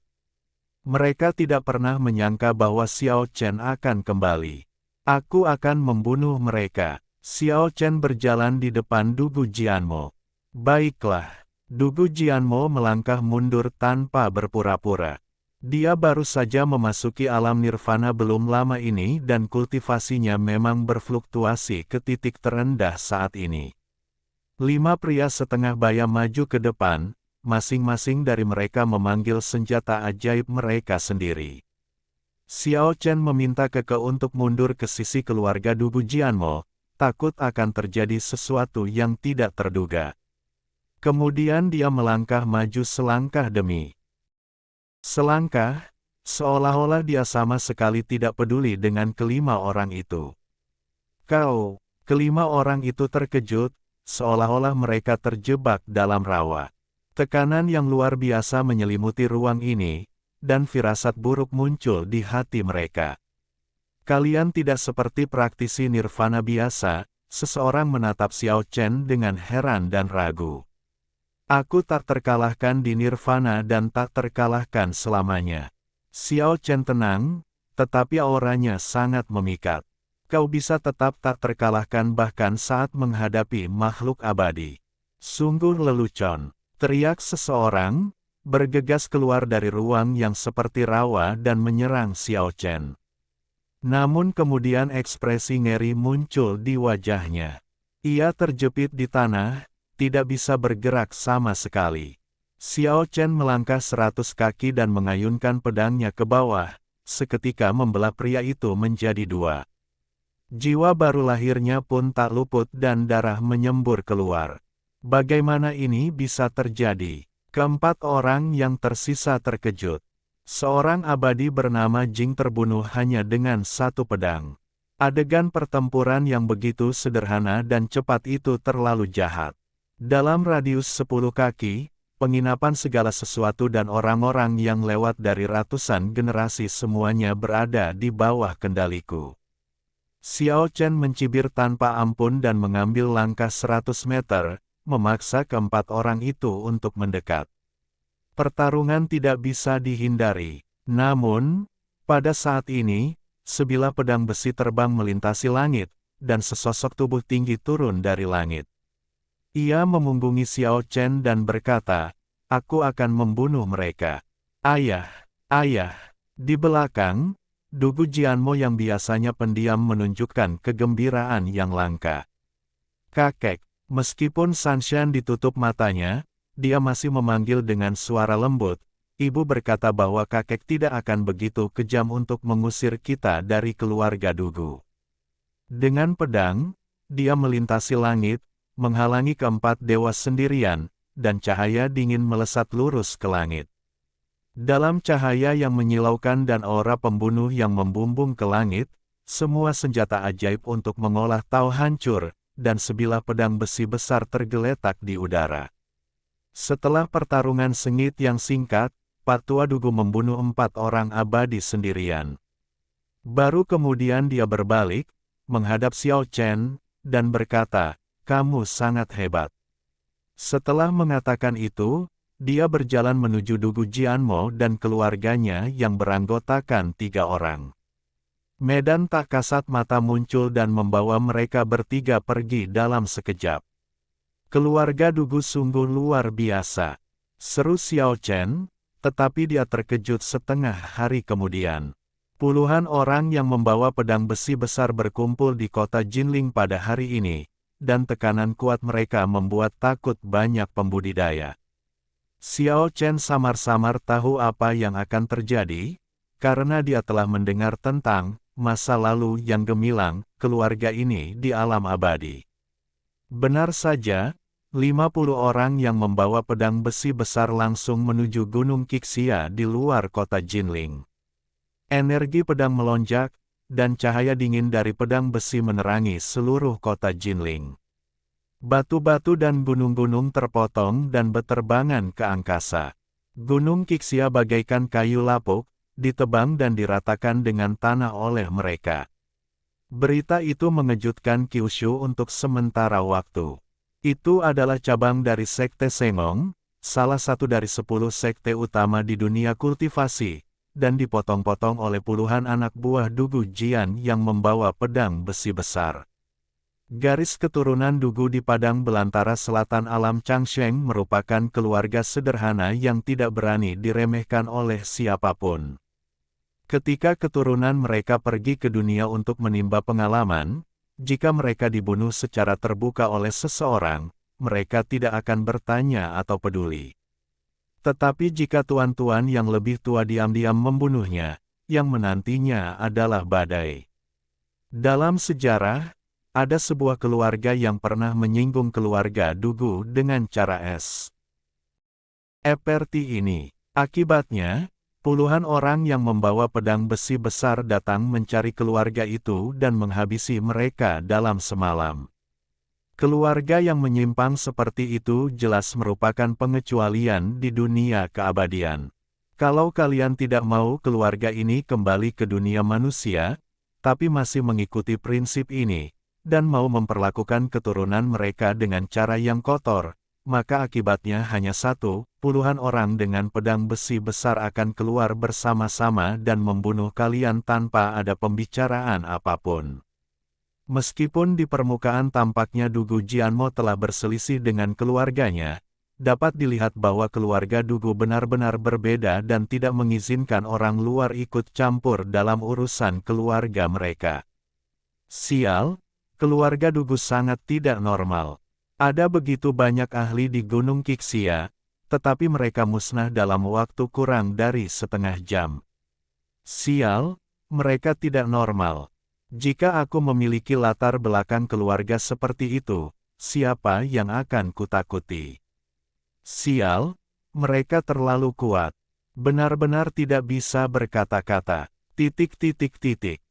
Mereka tidak pernah menyangka bahwa Xiao Chen akan kembali. Aku akan membunuh mereka. Xiao Chen berjalan di depan Dugu Jianmo. Baiklah. Dugu Jianmo melangkah mundur tanpa berpura-pura. Dia baru saja memasuki alam nirvana belum lama ini dan kultivasinya memang berfluktuasi ke titik terendah saat ini. 5 pria setengah baya maju ke depan, masing-masing dari mereka memanggil senjata ajaib mereka sendiri. Xiao Chen meminta Keke untuk mundur ke sisi keluarga Dugu Jianmo, takut akan terjadi sesuatu yang tidak terduga. Kemudian dia melangkah maju selangkah demi selangkah, seolah-olah dia sama sekali tidak peduli dengan kelima orang itu. Kau, kelima orang itu terkejut, seolah-olah mereka terjebak dalam rawa. Tekanan yang luar biasa menyelimuti ruang ini, dan firasat buruk muncul di hati mereka. Kalian tidak seperti praktisi nirvana biasa, seseorang menatap Xiao Chen dengan heran dan ragu. Aku tak terkalahkan di nirvana dan tak terkalahkan selamanya. Xiao Chen tenang, tetapi auranya sangat memikat. Kau bisa tetap tak terkalahkan bahkan saat menghadapi makhluk abadi. Sungguh lelucon, teriak seseorang, bergegas keluar dari ruang yang seperti rawa dan menyerang Xiao Chen. Namun kemudian ekspresi ngeri muncul di wajahnya. Ia terjepit di tanah, tidak bisa bergerak sama sekali. Xiao Chen melangkah 100 kaki dan mengayunkan pedangnya ke bawah, seketika membelah pria itu menjadi dua. Jiwa baru lahirnya pun tak luput dan darah menyembur keluar. Bagaimana ini bisa terjadi? Keempat orang yang tersisa terkejut. Seorang abadi bernama Jing terbunuh hanya dengan satu pedang. Adegan pertempuran yang begitu sederhana dan cepat itu terlalu jahat. Dalam radius 10 kaki, penginapan segala sesuatu dan orang-orang yang lewat dari ratusan generasi semuanya berada di bawah kendaliku. Xiao Chen mencibir tanpa ampun dan mengambil langkah 100 meter, memaksa keempat orang itu untuk mendekat. Pertarungan tidak bisa dihindari. Namun, pada saat ini, sebilah pedang besi terbang melintasi langit, dan sesosok tubuh tinggi turun dari langit. Ia memunggungi Xiao Chen dan berkata, "Aku akan membunuh mereka." Ayah, ayah, di belakang, Dugu Jianmo yang biasanya pendiam menunjukkan kegembiraan yang langka. Kakek, meskipun Sanshan ditutup matanya, dia masih memanggil dengan suara lembut. Ibu berkata bahwa kakek tidak akan begitu kejam untuk mengusir kita dari keluarga Dugu. Dengan pedang, dia melintasi langit, menghalangi keempat dewa sendirian, dan cahaya dingin melesat lurus ke langit. Dalam cahaya yang menyilaukan dan aura pembunuh yang membumbung ke langit, semua senjata ajaib untuk mengolah tahu hancur, dan sebilah pedang besi besar tergeletak di udara. Setelah pertarungan sengit yang singkat, Patua Dugu membunuh 4 orang abadi sendirian. Baru kemudian dia berbalik, menghadap Xiao Chen, dan berkata, "Kamu sangat hebat." Setelah mengatakan itu, dia berjalan menuju Dugu Jianmo dan keluarganya yang beranggotakan 3 orang. Medan tak kasat mata muncul dan membawa mereka bertiga pergi dalam sekejap. Keluarga Dugu sungguh luar biasa, seru Xiao Chen, tetapi dia terkejut setengah hari kemudian. Puluhan orang yang membawa pedang besi besar berkumpul di kota Jinling pada hari ini, dan tekanan kuat mereka membuat takut banyak pembudidaya. Xiao Chen samar-samar tahu apa yang akan terjadi, karena dia telah mendengar tentang masa lalu yang gemilang keluarga ini di alam abadi. Benar saja, 50 orang yang membawa pedang besi besar langsung menuju Gunung Qixia di luar kota Jinling. Energi pedang melonjak, dan cahaya dingin dari pedang besi menerangi seluruh kota Jinling. Batu-batu dan gunung-gunung terpotong dan beterbangan ke angkasa. Gunung Qixia bagaikan kayu lapuk, ditebang dan diratakan dengan tanah oleh mereka. Berita itu mengejutkan Kyushu untuk sementara waktu. Itu adalah cabang dari Sekte Sengong, salah satu dari 10 sekte utama di dunia kultivasi, dan dipotong-potong oleh puluhan anak buah Dugu Jian yang membawa pedang besi besar. Garis keturunan Dugu di padang belantara selatan alam Changsheng merupakan keluarga sederhana yang tidak berani diremehkan oleh siapapun. Ketika keturunan mereka pergi ke dunia untuk menimba pengalaman, jika mereka dibunuh secara terbuka oleh seseorang, mereka tidak akan bertanya atau peduli. Tetapi jika tuan-tuan yang lebih tua diam-diam membunuhnya, yang menantinya adalah badai. Dalam sejarah, ada sebuah keluarga yang pernah menyinggung keluarga Dugu dengan cara seperti ini. Akibatnya, Puluhan orang yang membawa pedang besi besar datang mencari keluarga itu dan menghabisi mereka dalam semalam. Keluarga yang menyimpang seperti itu jelas merupakan pengecualian di dunia keabadian. Kalau kalian tidak mau keluarga ini kembali ke dunia manusia, tapi masih mengikuti prinsip ini, dan mau memperlakukan keturunan mereka dengan cara yang kotor, maka akibatnya hanya satu, puluhan orang dengan pedang besi besar akan keluar bersama-sama dan membunuh kalian tanpa ada pembicaraan apapun. Meskipun di permukaan tampaknya Dugu Jianmo telah berselisih dengan keluarganya, dapat dilihat bahwa keluarga Dugu benar-benar berbeda dan tidak mengizinkan orang luar ikut campur dalam urusan keluarga mereka. Sial, keluarga Dugu sangat tidak normal. Ada begitu banyak ahli di Gunung Qixia, tetapi mereka musnah dalam waktu kurang dari setengah jam. Sial, mereka tidak normal. Jika aku memiliki latar belakang keluarga seperti itu, siapa yang akan kutakuti? Sial, mereka terlalu kuat. Benar-benar tidak bisa berkata-kata.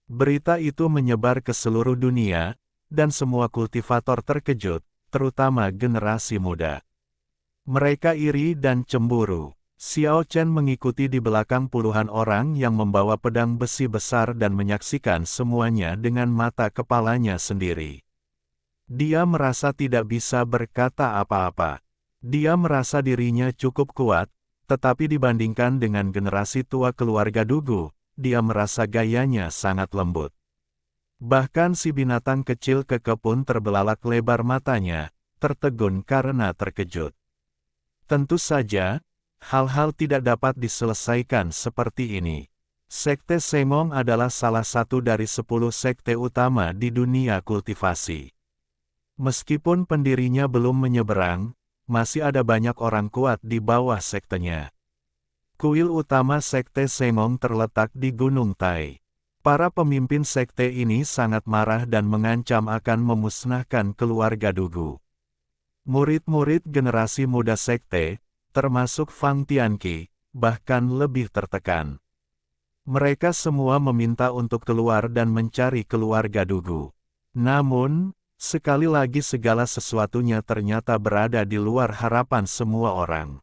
Berita itu menyebar ke seluruh dunia, dan semua kultivator terkejut, terutama generasi muda. Mereka iri dan cemburu. Xiao Chen mengikuti di belakang puluhan orang yang membawa pedang besi besar dan menyaksikan semuanya dengan mata kepalanya sendiri. Dia merasa tidak bisa berkata apa-apa. Dia merasa dirinya cukup kuat, tetapi dibandingkan dengan generasi tua keluarga Dugu, dia merasa gayanya sangat lembut. Bahkan si binatang kecil keke pun terbelalak lebar matanya, tertegun karena terkejut. Tentu saja, hal-hal tidak dapat diselesaikan seperti ini. Sekte Sengong adalah salah satu dari 10 sekte utama di dunia kultivasi. Meskipun pendirinya belum menyeberang, masih ada banyak orang kuat di bawah sektenya. Kuil utama Sekte Sengong terletak di Gunung Tai. Para pemimpin sekte ini sangat marah dan mengancam akan memusnahkan keluarga Dugu. Murid-murid generasi muda sekte, termasuk Fang Tianqi, bahkan lebih tertekan. Mereka semua meminta untuk keluar dan mencari keluarga Dugu. Namun, sekali lagi segala sesuatunya ternyata berada di luar harapan semua orang.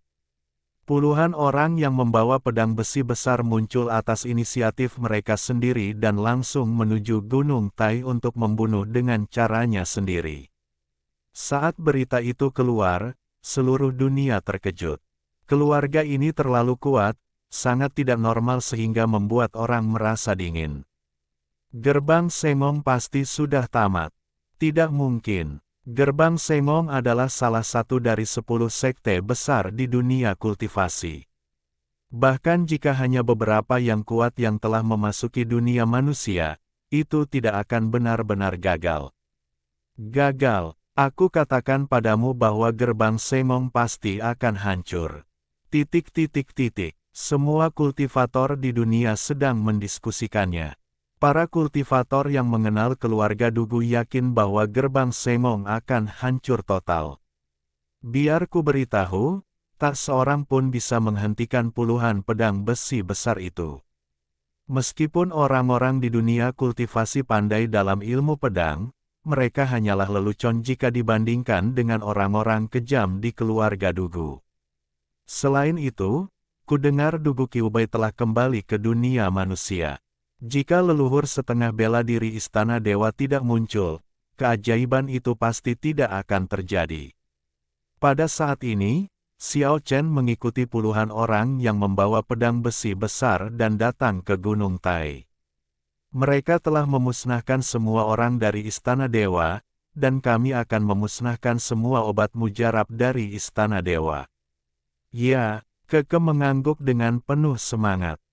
Puluhan orang yang membawa pedang besi besar muncul atas inisiatif mereka sendiri dan langsung menuju Gunung Tai untuk membunuh dengan caranya sendiri. Saat berita itu keluar, seluruh dunia terkejut. Keluarga ini terlalu kuat, sangat tidak normal sehingga membuat orang merasa dingin. Gerbang Sengong pasti sudah tamat. Tidak mungkin. Gerbang Sengong adalah salah satu dari 10 sekte besar di dunia kultivasi. Bahkan jika hanya beberapa yang kuat yang telah memasuki dunia manusia, itu tidak akan benar-benar gagal. Gagal, aku katakan padamu bahwa gerbang Sengong pasti akan hancur. Semua kultivator di dunia sedang mendiskusikannya. Para kultivator yang mengenal keluarga Dugu yakin bahwa gerbang Sengong akan hancur total. Biar ku beritahu, tak seorang pun bisa menghentikan puluhan pedang besi besar itu. Meskipun orang-orang di dunia kultivasi pandai dalam ilmu pedang, mereka hanyalah lelucon jika dibandingkan dengan orang-orang kejam di keluarga Dugu. Selain itu, ku dengar Dugu Qiubai telah kembali ke dunia manusia. Jika leluhur setengah bela diri Istana Dewa tidak muncul, keajaiban itu pasti tidak akan terjadi. Pada saat ini, Xiao Chen mengikuti puluhan orang yang membawa pedang besi besar dan datang ke Gunung Tai. Mereka telah memusnahkan semua orang dari Istana Dewa, dan kami akan memusnahkan semua obat mujarab dari Istana Dewa. Ya, Keke mengangguk dengan penuh semangat.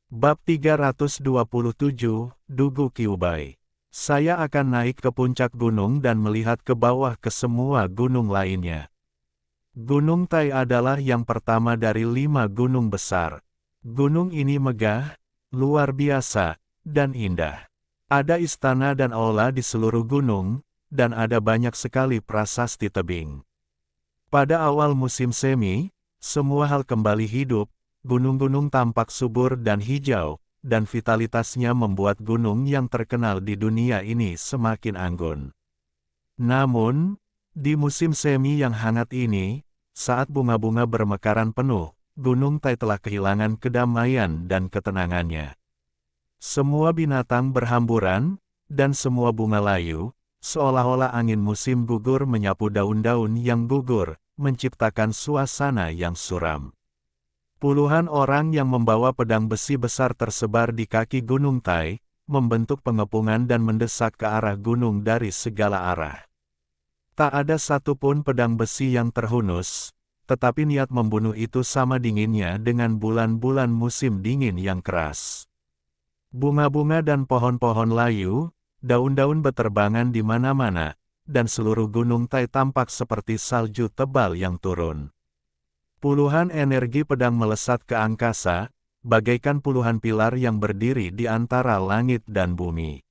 Bab 327, Dugu Qiubai. Saya akan naik ke puncak gunung dan melihat ke bawah ke semua gunung lainnya. Gunung Tai adalah yang pertama dari 5 gunung besar. Gunung ini megah, luar biasa, dan indah. Ada istana dan aula di seluruh gunung, dan ada banyak sekali prasasti tebing. Pada awal musim semi, semua hal kembali hidup. gunung-gunung tampak subur dan hijau, dan vitalitasnya membuat gunung yang terkenal di dunia ini semakin anggun. Namun, di musim semi yang hangat ini, saat bunga-bunga bermekaran penuh, Gunung Tai telah kehilangan kedamaian dan ketenangannya. Semua binatang berhamburan, dan semua bunga layu, seolah-olah angin musim gugur menyapu daun-daun yang gugur, menciptakan suasana yang suram. Puluhan orang yang membawa pedang besi besar tersebar di kaki Gunung Tai, membentuk pengepungan dan mendesak ke arah gunung dari segala arah. Tak ada satupun pedang besi yang terhunus, tetapi niat membunuh itu sama dinginnya dengan bulan-bulan musim dingin yang keras. Bunga-bunga dan pohon-pohon layu, daun-daun beterbangan di mana-mana, dan seluruh Gunung Tai tampak seperti salju tebal yang turun. Puluhan energi pedang melesat ke angkasa, bagaikan puluhan pilar yang berdiri di antara langit dan bumi.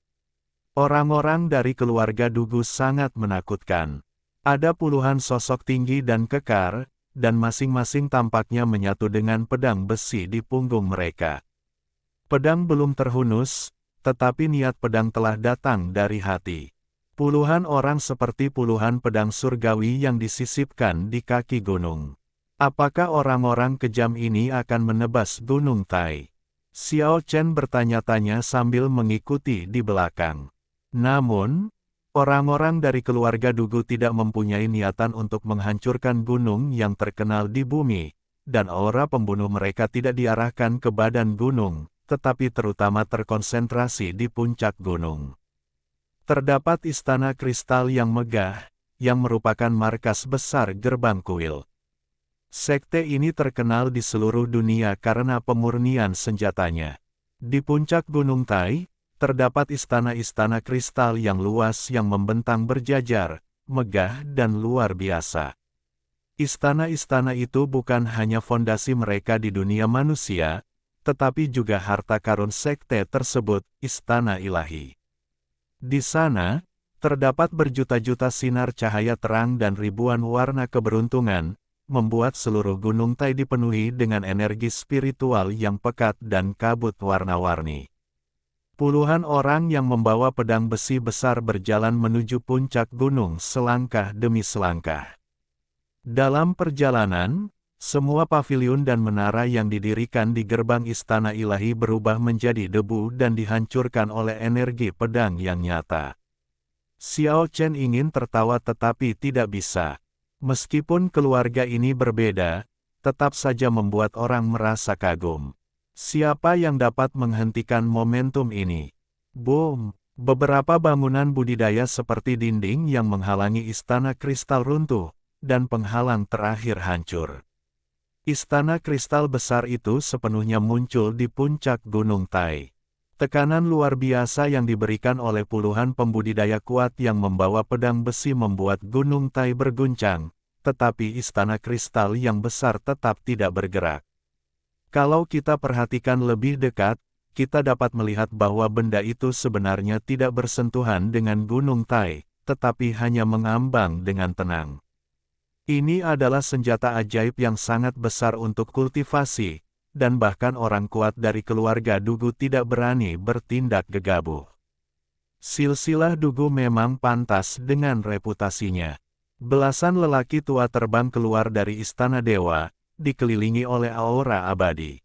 Orang-orang dari keluarga Dugu sangat menakutkan. Ada puluhan sosok tinggi dan kekar, dan masing-masing tampaknya menyatu dengan pedang besi di punggung mereka. Pedang belum terhunus, tetapi niat pedang telah datang dari hati. Puluhan orang seperti puluhan pedang surgawi yang disisipkan di kaki gunung. Apakah orang-orang kejam ini akan menebas Gunung Tai? Xiao Chen bertanya-tanya sambil mengikuti di belakang. Namun, orang-orang dari keluarga Dugu tidak mempunyai niatan untuk menghancurkan gunung yang terkenal di bumi, dan aura pembunuh mereka tidak diarahkan ke badan gunung, tetapi terutama terkonsentrasi di puncak gunung. Terdapat istana kristal yang megah, yang merupakan markas besar gerbang kuil. Sekte ini terkenal di seluruh dunia karena pemurnian senjatanya. Di puncak Gunung Tai, terdapat istana-istana kristal yang luas yang membentang berjajar, megah dan luar biasa. Istana-istana itu bukan hanya fondasi mereka di dunia manusia, tetapi juga harta karun sekte tersebut, istana ilahi. Di sana, terdapat berjuta-juta sinar cahaya terang dan ribuan warna keberuntungan, membuat seluruh Gunung Tai dipenuhi dengan energi spiritual yang pekat dan kabut warna-warni. Puluhan orang yang membawa pedang besi besar berjalan menuju puncak gunung selangkah demi selangkah. Dalam perjalanan, semua paviliun dan menara yang didirikan di gerbang istana ilahi berubah menjadi debu dan dihancurkan oleh energi pedang yang nyata. Xiao Chen ingin tertawa tetapi tidak bisa. Meskipun keluarga ini berbeda, tetap saja membuat orang merasa kagum. Siapa yang dapat menghentikan momentum ini? Boom! Beberapa bangunan budidaya seperti dinding yang menghalangi istana kristal runtuh, dan penghalang terakhir hancur. Istana kristal besar itu sepenuhnya muncul di puncak Gunung Tai. Tekanan luar biasa yang diberikan oleh puluhan pembudidaya kuat yang membawa pedang besi membuat Gunung Tai berguncang, tetapi istana kristal yang besar tetap tidak bergerak. Kalau kita perhatikan lebih dekat, kita dapat melihat bahwa benda itu sebenarnya tidak bersentuhan dengan Gunung Tai, tetapi hanya mengambang dengan tenang. Ini adalah senjata ajaib yang sangat besar untuk kultivasi, dan bahkan orang kuat dari keluarga Dugu tidak berani bertindak gegabah. Silsilah Dugu memang pantas dengan reputasinya. Belasan lelaki tua terbang keluar dari istana dewa, dikelilingi oleh aura abadi.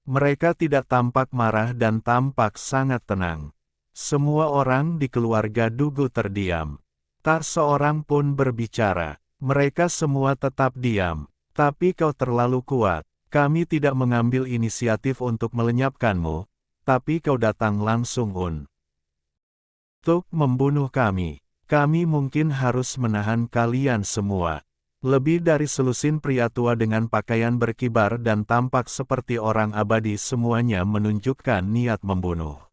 Mereka tidak tampak marah dan tampak sangat tenang. Semua orang di keluarga Dugu terdiam. Tak seorang pun berbicara. Mereka semua tetap diam. Tapi kau terlalu kuat. Kami tidak mengambil inisiatif untuk melenyapkanmu, tapi kau datang langsung untuk membunuh kami. Kami mungkin harus menahan kalian semua. Lebih dari selusin pria tua dengan pakaian berkibar dan tampak seperti orang abadi semuanya menunjukkan niat membunuh.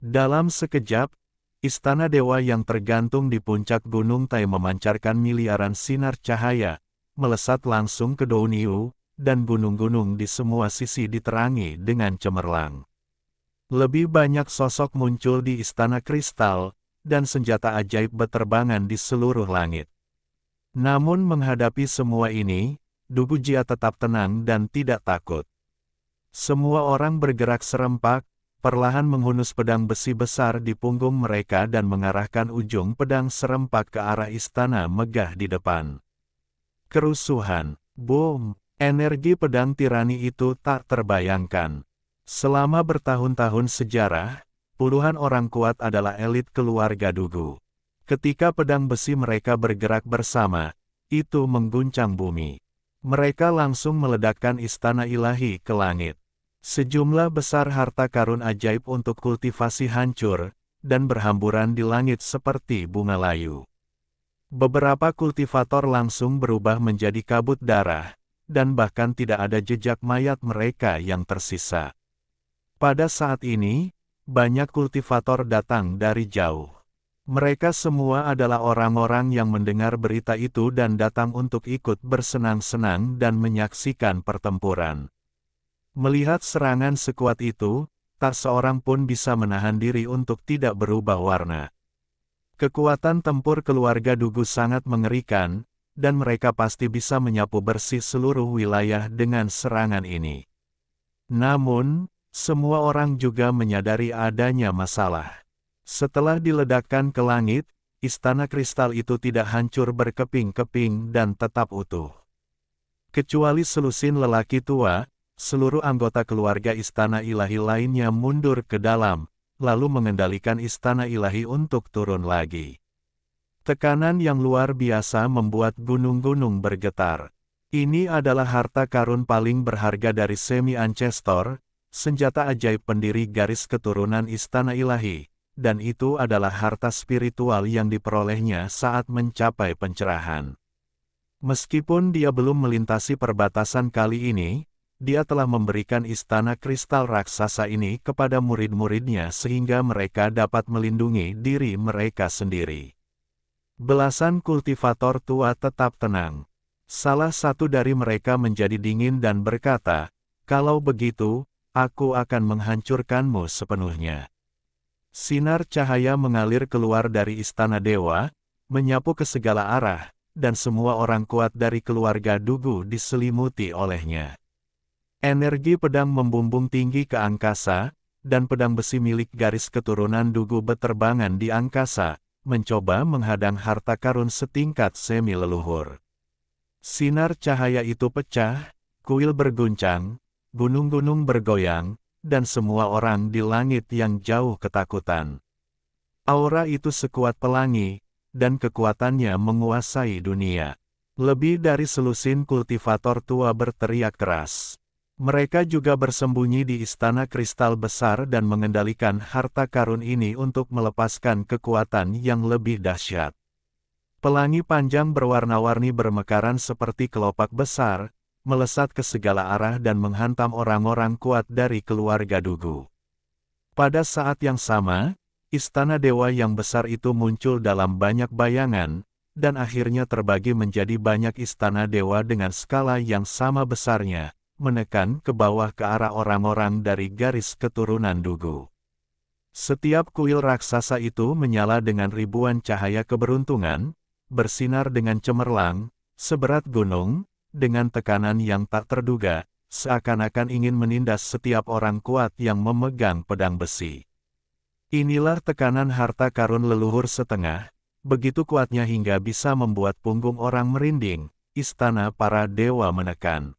Dalam sekejap, istana dewa yang tergantung di puncak Gunung Tai memancarkan miliaran sinar cahaya, melesat langsung ke Douniu, dan gunung-gunung di semua sisi diterangi dengan cemerlang. Lebih banyak sosok muncul di istana kristal, dan senjata ajaib beterbangan di seluruh langit. Namun menghadapi semua ini, Dugu Jia tetap tenang dan tidak takut. Semua orang bergerak serempak, perlahan menghunus pedang besi besar di punggung mereka dan mengarahkan ujung pedang serempak ke arah istana megah di depan. Kerusuhan, boom, energi pedang tirani itu tak terbayangkan. Selama bertahun-tahun sejarah, puluhan orang kuat adalah elit keluarga Dugu. Ketika pedang besi mereka bergerak bersama, itu mengguncang bumi. Mereka langsung meledakkan istana ilahi ke langit. Sejumlah besar harta karun ajaib untuk kultivasi hancur, dan berhamburan di langit seperti bunga layu. Beberapa kultivator langsung berubah menjadi kabut darah, dan bahkan tidak ada jejak mayat mereka yang tersisa. Pada saat ini, banyak kultivator datang dari jauh. Mereka semua adalah orang-orang yang mendengar berita itu dan datang untuk ikut bersenang-senang dan menyaksikan pertempuran. Melihat serangan sekuat itu, tak seorang pun bisa menahan diri untuk tidak berubah warna. Kekuatan tempur keluarga Dugu sangat mengerikan, dan mereka pasti bisa menyapu bersih seluruh wilayah dengan serangan ini. Namun, semua orang juga menyadari adanya masalah. Setelah diledakkan ke langit, istana kristal itu tidak hancur berkeping-keping dan tetap utuh. Kecuali selusin lelaki tua, seluruh anggota keluarga istana ilahi lainnya mundur ke dalam, lalu mengendalikan istana ilahi untuk turun lagi. Tekanan yang luar biasa membuat gunung-gunung bergetar. Ini adalah harta karun paling berharga dari Semi Ancestor, senjata ajaib pendiri garis keturunan istana ilahi, dan itu adalah harta spiritual yang diperolehnya saat mencapai pencerahan. Meskipun dia belum melintasi perbatasan kali ini, dia telah memberikan istana kristal raksasa ini kepada murid-muridnya sehingga mereka dapat melindungi diri mereka sendiri. Belasan kultivator tua tetap tenang. Salah satu dari mereka menjadi dingin dan berkata, "Kalau begitu, aku akan menghancurkanmu sepenuhnya." Sinar cahaya mengalir keluar dari istana dewa, menyapu ke segala arah, dan semua orang kuat dari keluarga Dugu diselimuti olehnya. Energi pedang membumbung tinggi ke angkasa, dan pedang besi milik garis keturunan Dugu beterbangan di angkasa, mencoba menghadang harta karun setingkat semi leluhur. Sinar cahaya itu pecah, kuil berguncang, gunung-gunung bergoyang, dan semua orang di langit yang jauh ketakutan. Aura itu sekuat pelangi, dan kekuatannya menguasai dunia. Lebih dari selusin kultivator tua berteriak keras. Mereka juga bersembunyi di istana kristal besar dan mengendalikan harta karun ini untuk melepaskan kekuatan yang lebih dahsyat. Pelangi panjang berwarna-warni bermekaran seperti kelopak besar, melesat ke segala arah dan menghantam orang-orang kuat dari keluarga Dugu. Pada saat yang sama, istana dewa yang besar itu muncul dalam banyak bayangan, dan akhirnya terbagi menjadi banyak istana dewa dengan skala yang sama besarnya, menekan ke bawah ke arah orang-orang dari garis keturunan Dugu. Setiap kuil raksasa itu menyala dengan ribuan cahaya keberuntungan, bersinar dengan cemerlang, seberat gunung, dengan tekanan yang tak terduga, seakan-akan ingin menindas setiap orang kuat yang memegang pedang besi. Inilah tekanan harta karun leluhur setengah, begitu kuatnya hingga bisa membuat punggung orang merinding, istana para dewa menekan.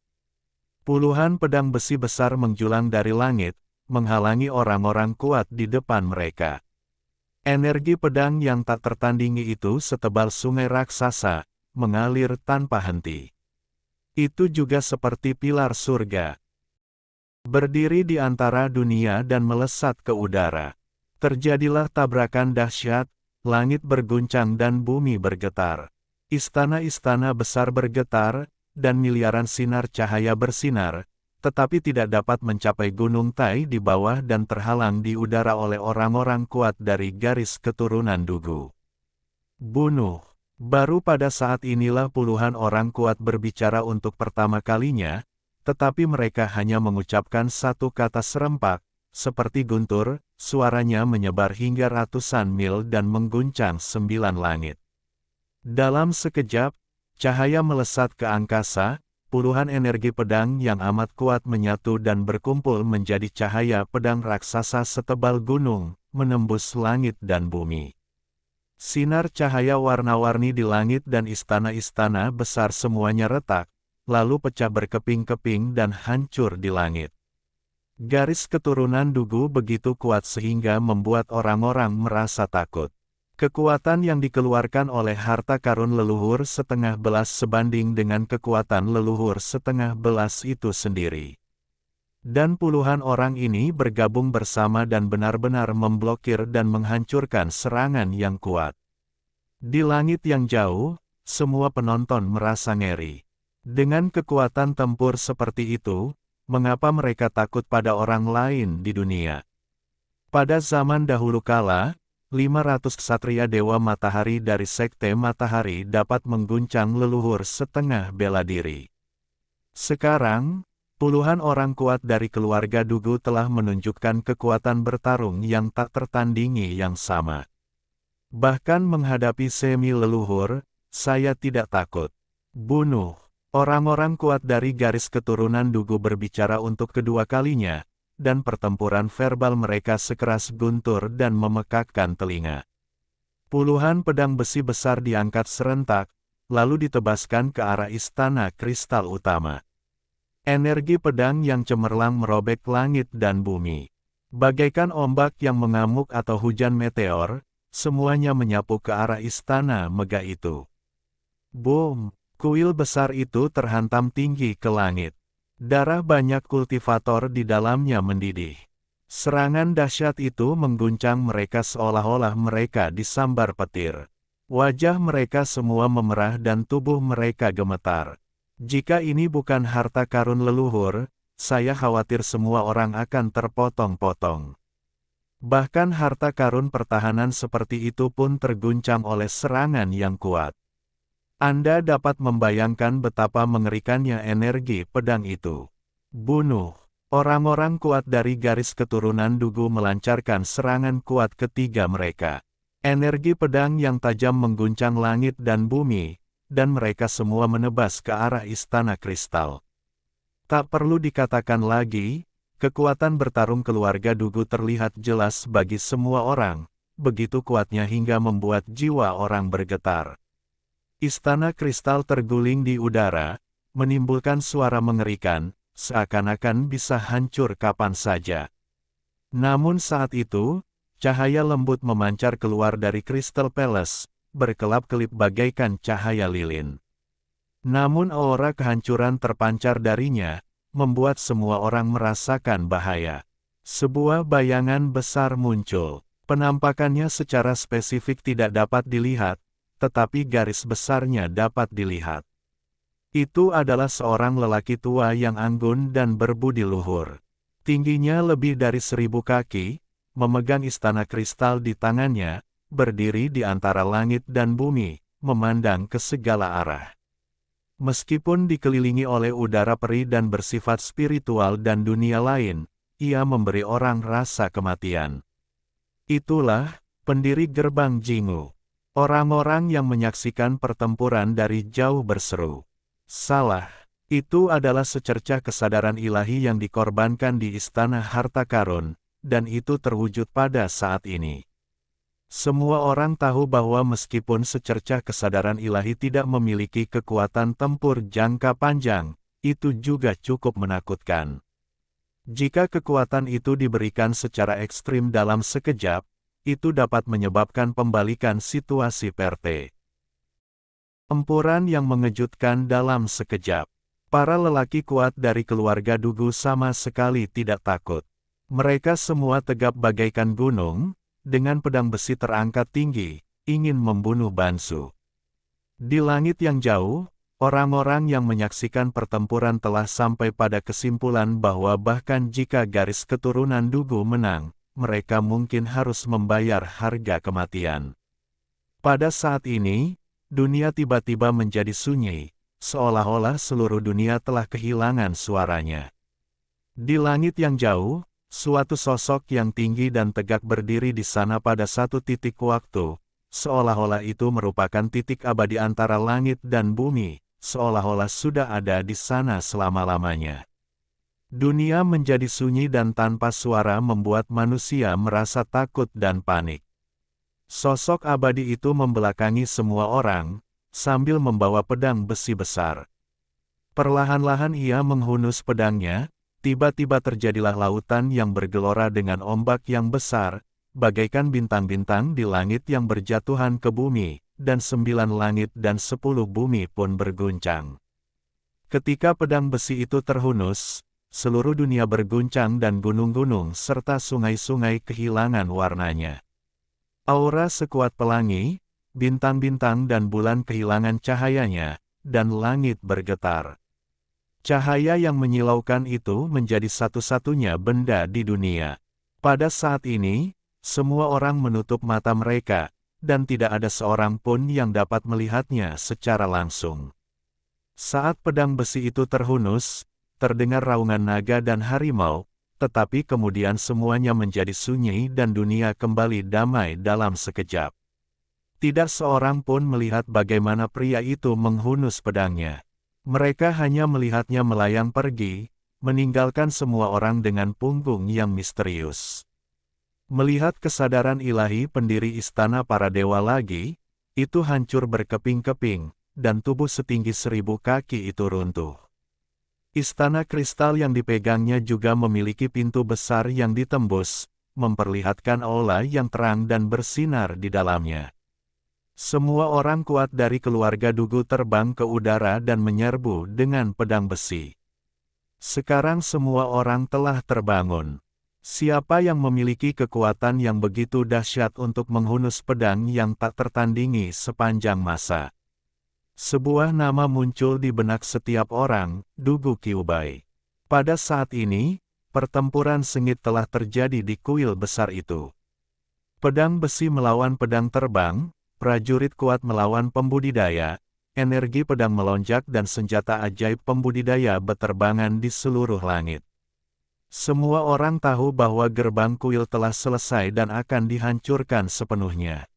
Puluhan pedang besi besar menjulang dari langit, menghalangi orang-orang kuat di depan mereka. Energi pedang yang tak tertandingi itu setebal sungai raksasa, mengalir tanpa henti. Itu juga seperti pilar surga. Berdiri di antara dunia dan melesat ke udara. Terjadilah tabrakan dahsyat, langit berguncang dan bumi bergetar. Istana-istana besar bergetar, dan miliaran sinar cahaya bersinar, tetapi tidak dapat mencapai Gunung Tai di bawah dan terhalang di udara oleh orang-orang kuat dari garis keturunan Dugu. Bunuh. Baru pada saat inilah puluhan orang kuat berbicara untuk pertama kalinya, tetapi mereka hanya mengucapkan satu kata serempak, seperti guntur, suaranya menyebar hingga ratusan mil dan mengguncang 9 langit. Dalam sekejap, cahaya melesat ke angkasa, puluhan energi pedang yang amat kuat menyatu dan berkumpul menjadi cahaya pedang raksasa setebal gunung, menembus langit dan bumi. Sinar cahaya warna-warni di langit dan istana-istana besar semuanya retak, lalu pecah berkeping-keping dan hancur di langit. Garis keturunan Dugu begitu kuat sehingga membuat orang-orang merasa takut. Kekuatan yang dikeluarkan oleh harta karun leluhur setengah belas sebanding dengan kekuatan leluhur setengah belas itu sendiri. Dan puluhan orang ini bergabung bersama dan benar-benar memblokir dan menghancurkan serangan yang kuat. Di langit yang jauh, semua penonton merasa ngeri. Dengan kekuatan tempur seperti itu, mengapa mereka takut pada orang lain di dunia? Pada zaman dahulu kala, 500 ksatria Dewa Matahari dari Sekte Matahari dapat mengguncang leluhur setengah bela diri. Sekarang, puluhan orang kuat dari keluarga Dugu telah menunjukkan kekuatan bertarung yang tak tertandingi yang sama. Bahkan menghadapi semi leluhur, saya tidak takut. Bunuh. Orang-orang kuat dari garis keturunan Dugu berbicara untuk kedua kalinya, dan pertempuran verbal mereka sekeras guntur dan memekakkan telinga. Puluhan pedang besi besar diangkat serentak, lalu ditebaskan ke arah istana kristal utama. Energi pedang yang cemerlang merobek langit dan bumi. Bagaikan ombak yang mengamuk atau hujan meteor, semuanya menyapu ke arah istana megah itu. Boom! Kuil besar itu terhantam tinggi ke langit. Darah banyak kultivator di dalamnya mendidih. Serangan dahsyat itu mengguncang mereka seolah-olah mereka disambar petir. Wajah mereka semua memerah dan tubuh mereka gemetar. Jika ini bukan harta karun leluhur, saya khawatir semua orang akan terpotong-potong. Bahkan harta karun pertahanan seperti itu pun terguncang oleh serangan yang kuat. Anda dapat membayangkan betapa mengerikannya energi pedang itu. Bunuh. Orang-orang kuat dari garis keturunan Dugu melancarkan serangan kuat ketiga mereka. Energi pedang yang tajam mengguncang langit dan bumi, dan mereka semua menebas ke arah istana kristal. Tak perlu dikatakan lagi, kekuatan bertarung keluarga Dugu terlihat jelas bagi semua orang, begitu kuatnya hingga membuat jiwa orang bergetar. Istana kristal terguling di udara, menimbulkan suara mengerikan, seakan-akan bisa hancur kapan saja. Namun saat itu, cahaya lembut memancar keluar dari Crystal Palace, berkelap-kelip bagaikan cahaya lilin. Namun aura kehancuran terpancar darinya, membuat semua orang merasakan bahaya. Sebuah bayangan besar muncul. Penampakannya secara spesifik tidak dapat dilihat, tetapi garis besarnya dapat dilihat. Itu adalah seorang lelaki tua yang anggun dan berbudi luhur. Tingginya lebih dari 1000 kaki, memegang istana kristal di tangannya, berdiri di antara langit dan bumi, memandang ke segala arah. Meskipun dikelilingi oleh udara perih dan bersifat spiritual dan dunia lain, ia memberi orang rasa kematian. Itulah pendiri gerbang Jingu. Orang-orang yang menyaksikan pertempuran dari jauh berseru. Salah, itu adalah secercah kesadaran ilahi yang dikorbankan di istana harta karun, dan itu terwujud pada saat ini. Semua orang tahu bahwa meskipun secercah kesadaran ilahi tidak memiliki kekuatan tempur jangka panjang, itu juga cukup menakutkan. Jika kekuatan itu diberikan secara ekstrim dalam sekejap, itu dapat menyebabkan pembalikan situasi PRT. Empuran yang mengejutkan dalam sekejap. Para lelaki kuat dari keluarga Dugu sama sekali tidak takut. Mereka semua tegap bagaikan gunung, dengan pedang besi terangkat tinggi, ingin membunuh Bansu. Di langit yang jauh, orang-orang yang menyaksikan pertempuran telah sampai pada kesimpulan bahwa bahkan jika garis keturunan Dugu menang, mereka mungkin harus membayar harga kematian. Pada saat ini, dunia tiba-tiba menjadi sunyi, seolah-olah seluruh dunia telah kehilangan suaranya. Di langit yang jauh, suatu sosok yang tinggi dan tegak berdiri di sana pada satu titik waktu, seolah-olah itu merupakan titik abadi antara langit dan bumi, seolah-olah sudah ada di sana selama-lamanya. Dunia menjadi sunyi dan tanpa suara membuat manusia merasa takut dan panik. Sosok abadi itu membelakangi semua orang, sambil membawa pedang besi besar. Perlahan-lahan ia menghunus pedangnya, tiba-tiba terjadilah lautan yang bergelora dengan ombak yang besar, bagaikan bintang-bintang di langit yang berjatuhan ke bumi, dan 9 langit dan 10 bumi pun berguncang. Ketika pedang besi itu terhunus, seluruh dunia berguncang dan gunung-gunung serta sungai-sungai kehilangan warnanya. Aura sekuat pelangi, bintang-bintang dan bulan kehilangan cahayanya, dan langit bergetar. Cahaya yang menyilaukan itu menjadi satu-satunya benda di dunia. Pada saat ini, semua orang menutup mata mereka, dan tidak ada seorang pun yang dapat melihatnya secara langsung. Saat pedang besi itu terhunus, terdengar raungan naga dan harimau, tetapi kemudian semuanya menjadi sunyi dan dunia kembali damai dalam sekejap. Tidak seorang pun melihat bagaimana pria itu menghunus pedangnya. Mereka hanya melihatnya melayang pergi, meninggalkan semua orang dengan punggung yang misterius. Melihat kesadaran ilahi pendiri istana para dewa lagi, itu hancur berkeping-keping, dan tubuh setinggi 1000 kaki itu runtuh. Istana kristal yang dipegangnya juga memiliki pintu besar yang ditembus, memperlihatkan aula yang terang dan bersinar di dalamnya. Semua orang kuat dari keluarga Dugu terbang ke udara dan menyerbu dengan pedang besi. Sekarang semua orang telah terbangun. Siapa yang memiliki kekuatan yang begitu dahsyat untuk menghunus pedang yang tak tertandingi sepanjang masa? Sebuah nama muncul di benak setiap orang, Dugu Kyuubai. Pada saat ini, pertempuran sengit telah terjadi di kuil besar itu. Pedang besi melawan pedang terbang, prajurit kuat melawan pembudidaya, energi pedang melonjak dan senjata ajaib pembudidaya beterbangan di seluruh langit. Semua orang tahu bahwa gerbang kuil telah selesai dan akan dihancurkan sepenuhnya.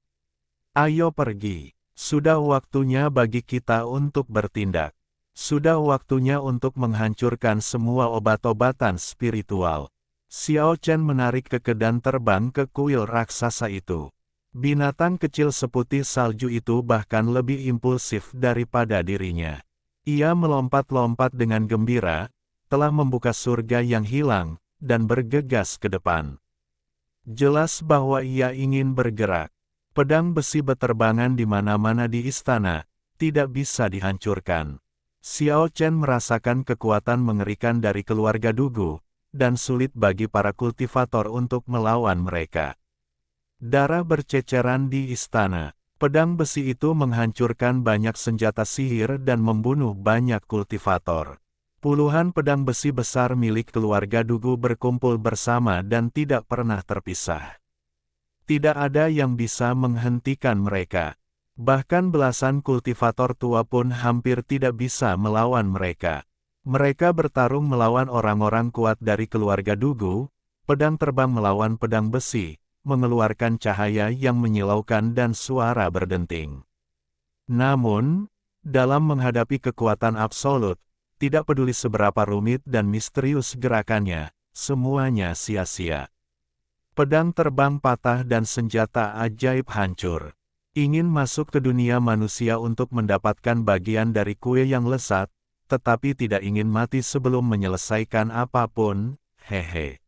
Ayo pergi. Sudah waktunya bagi kita untuk bertindak. Sudah waktunya untuk menghancurkan semua obat-obatan spiritual. Xiao Chen menarik kekedan terbang ke kuil raksasa itu. Binatang kecil seputih salju itu bahkan lebih impulsif daripada dirinya. Ia melompat-lompat dengan gembira, telah membuka surga yang hilang, dan bergegas ke depan. Jelas bahwa ia ingin bergerak. Pedang besi beterbangan di mana-mana di istana, tidak bisa dihancurkan. Xiao Chen merasakan kekuatan mengerikan dari keluarga Dugu, dan sulit bagi para kultivator untuk melawan mereka. Darah berceceran di istana. Pedang besi itu menghancurkan banyak senjata sihir dan membunuh banyak kultivator. Puluhan pedang besi besar milik keluarga Dugu berkumpul bersama dan tidak pernah terpisah. Tidak ada yang bisa menghentikan mereka. Bahkan belasan kultivator tua pun hampir tidak bisa melawan mereka. Mereka bertarung melawan orang-orang kuat dari keluarga Dugu, pedang terbang melawan pedang besi, mengeluarkan cahaya yang menyilaukan dan suara berdenting. Namun, dalam menghadapi kekuatan absolut, tidak peduli seberapa rumit dan misterius gerakannya, semuanya sia-sia. Pedang terbang patah dan senjata ajaib hancur. Ingin masuk ke dunia manusia untuk mendapatkan bagian dari kue yang lezat, tetapi tidak ingin mati sebelum menyelesaikan apapun, hehe.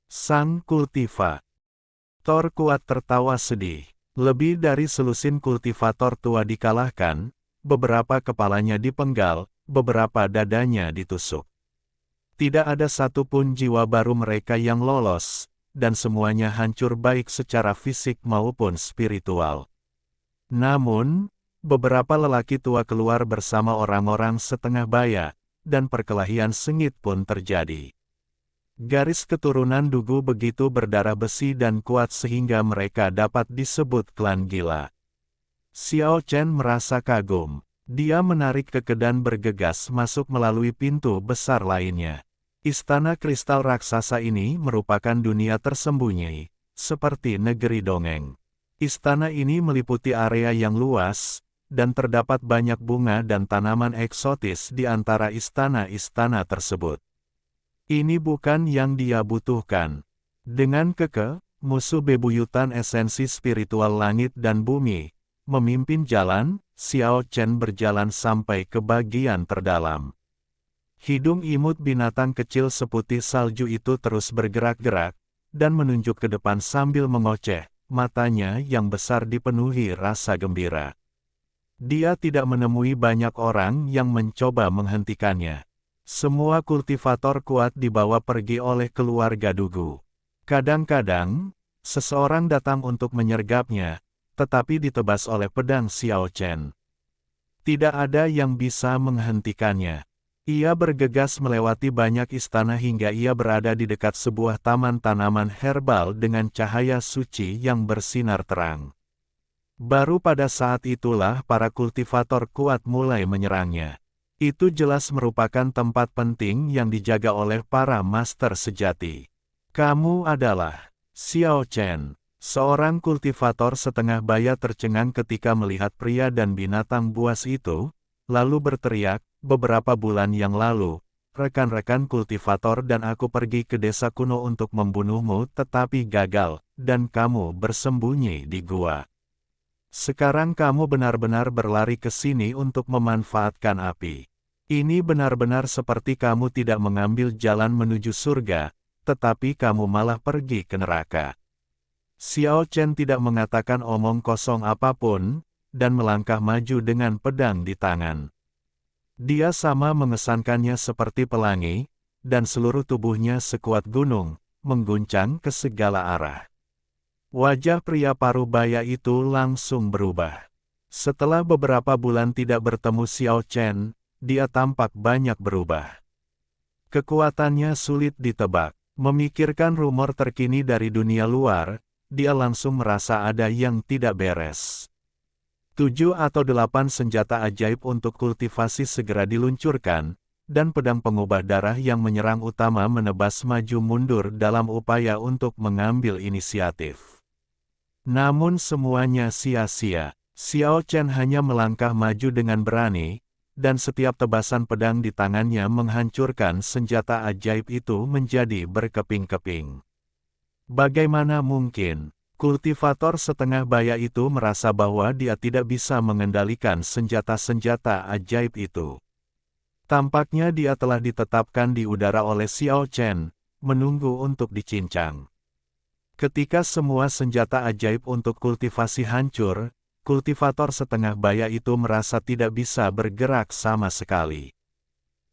Sang kultivator kuat tertawa sedih. Lebih dari selusin kultivator tua dikalahkan, beberapa kepalanya dipenggal, beberapa dadanya ditusuk. Tidak ada satupun jiwa baru mereka yang lolos, dan semuanya hancur baik secara fisik maupun spiritual. Namun, beberapa lelaki tua keluar bersama orang-orang setengah baya, dan perkelahian sengit pun terjadi. Garis keturunan Dugu begitu berdarah besi dan kuat sehingga mereka dapat disebut klan gila. Xiao Chen merasa kagum. Dia menarik kekedan bergegas masuk melalui pintu besar lainnya. Istana kristal raksasa ini merupakan dunia tersembunyi, seperti negeri dongeng. Istana ini meliputi area yang luas, dan terdapat banyak bunga dan tanaman eksotis di antara istana-istana tersebut. Ini bukan yang dia butuhkan. Dengan kekeh, musuh bebuyutan esensi spiritual langit dan bumi, memimpin jalan, Xiao Chen berjalan sampai ke bagian terdalam. Hidung imut binatang kecil seputih salju itu terus bergerak-gerak, dan menunjuk ke depan sambil mengoceh, matanya yang besar dipenuhi rasa gembira. Dia tidak menemui banyak orang yang mencoba menghentikannya. Semua kultivator kuat dibawa pergi oleh keluarga Dugu. Kadang-kadang, seseorang datang untuk menyergapnya, tetapi ditebas oleh pedang Xiao Chen. Tidak ada yang bisa menghentikannya. Ia bergegas melewati banyak istana hingga ia berada di dekat sebuah taman tanaman herbal dengan cahaya suci yang bersinar terang. Baru pada saat itulah para kultivator kuat mulai menyerangnya. Itu jelas merupakan tempat penting yang dijaga oleh para master sejati. Kamu adalah Xiao Chen. Seorang kultivator setengah baya tercengang ketika melihat pria dan binatang buas itu, lalu berteriak, beberapa bulan yang lalu, rekan-rekan kultivator dan aku pergi ke desa kuno untuk membunuhmu tetapi gagal, dan kamu bersembunyi di gua. Sekarang kamu benar-benar berlari ke sini untuk memanfaatkan api. Ini benar-benar seperti kamu tidak mengambil jalan menuju surga, tetapi kamu malah pergi ke neraka. Xiao Chen tidak mengatakan omong kosong apapun, dan melangkah maju dengan pedang di tangan. Dia sama mengesankannya seperti pelangi, dan seluruh tubuhnya sekuat gunung, mengguncang ke segala arah. Wajah pria paruh baya itu langsung berubah. Setelah beberapa bulan tidak bertemu Xiao Chen, dia tampak banyak berubah. Kekuatannya sulit ditebak. Memikirkan rumor terkini dari dunia luar, dia langsung merasa ada yang tidak beres. 7 atau 8 senjata ajaib untuk kultivasi segera diluncurkan, dan pedang pengubah darah yang menyerang utama menebas maju mundur dalam upaya untuk mengambil inisiatif. Namun semuanya sia-sia. Xiao Chen hanya melangkah maju dengan berani, dan setiap tebasan pedang di tangannya menghancurkan senjata ajaib itu menjadi berkeping-keping. Bagaimana mungkin? Kultivator setengah baya itu merasa bahwa dia tidak bisa mengendalikan senjata-senjata ajaib itu. Tampaknya dia telah ditetapkan di udara oleh Xiao Chen, menunggu untuk dicincang. Ketika semua senjata ajaib untuk kultivasi hancur, kultivator setengah baya itu merasa tidak bisa bergerak sama sekali.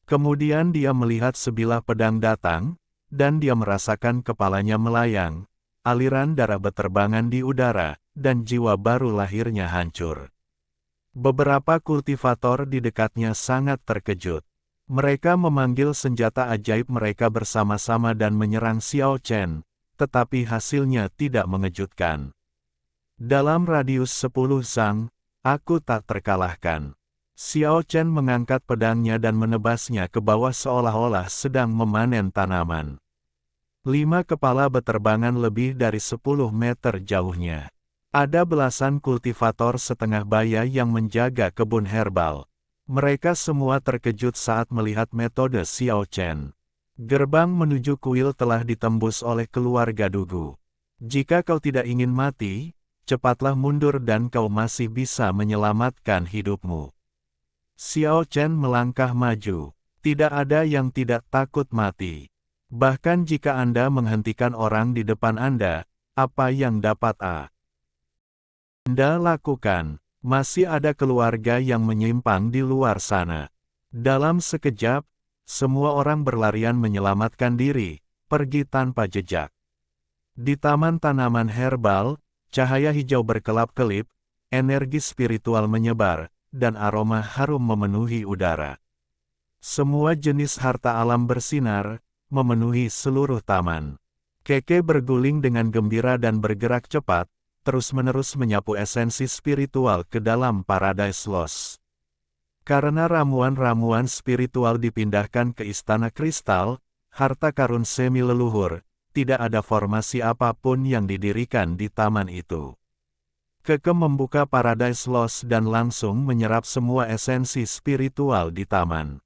Kemudian dia melihat sebilah pedang datang, dan dia merasakan kepalanya melayang, aliran darah beterbangan di udara, dan jiwa baru lahirnya hancur. Beberapa kultivator di dekatnya sangat terkejut. Mereka memanggil senjata ajaib mereka bersama-sama dan menyerang Xiao Chen, tetapi hasilnya tidak mengejutkan. Dalam radius 10 zang, aku tak terkalahkan. Xiao Chen mengangkat pedangnya dan menebasnya ke bawah seolah-olah sedang memanen tanaman. 5 kepala beterbangan lebih dari 10 meter jauhnya. Ada belasan kultivator setengah baya yang menjaga kebun herbal. Mereka semua terkejut saat melihat metode Xiao Chen. Gerbang menuju kuil telah ditembus oleh keluarga Dugu. Jika kau tidak ingin mati, cepatlah mundur dan kau masih bisa menyelamatkan hidupmu. Xiao Chen melangkah maju. Tidak ada yang tidak takut mati. Bahkan jika Anda menghentikan orang di depan Anda, apa yang dapat Anda lakukan? Masih ada keluarga yang menyimpang di luar sana. Dalam sekejap, semua orang berlarian menyelamatkan diri, pergi tanpa jejak. Di taman tanaman herbal, cahaya hijau berkelap-kelip, energi spiritual menyebar, dan aroma harum memenuhi udara. Semua jenis harta alam bersinar, memenuhi seluruh taman. Keke berguling dengan gembira dan bergerak cepat, terus-menerus menyapu esensi spiritual ke dalam Paradise Lost. Karena ramuan-ramuan spiritual dipindahkan ke Istana Kristal, harta karun semi leluhur, tidak ada formasi apapun yang didirikan di taman itu. Keke membuka Paradise Lost dan langsung menyerap semua esensi spiritual di taman.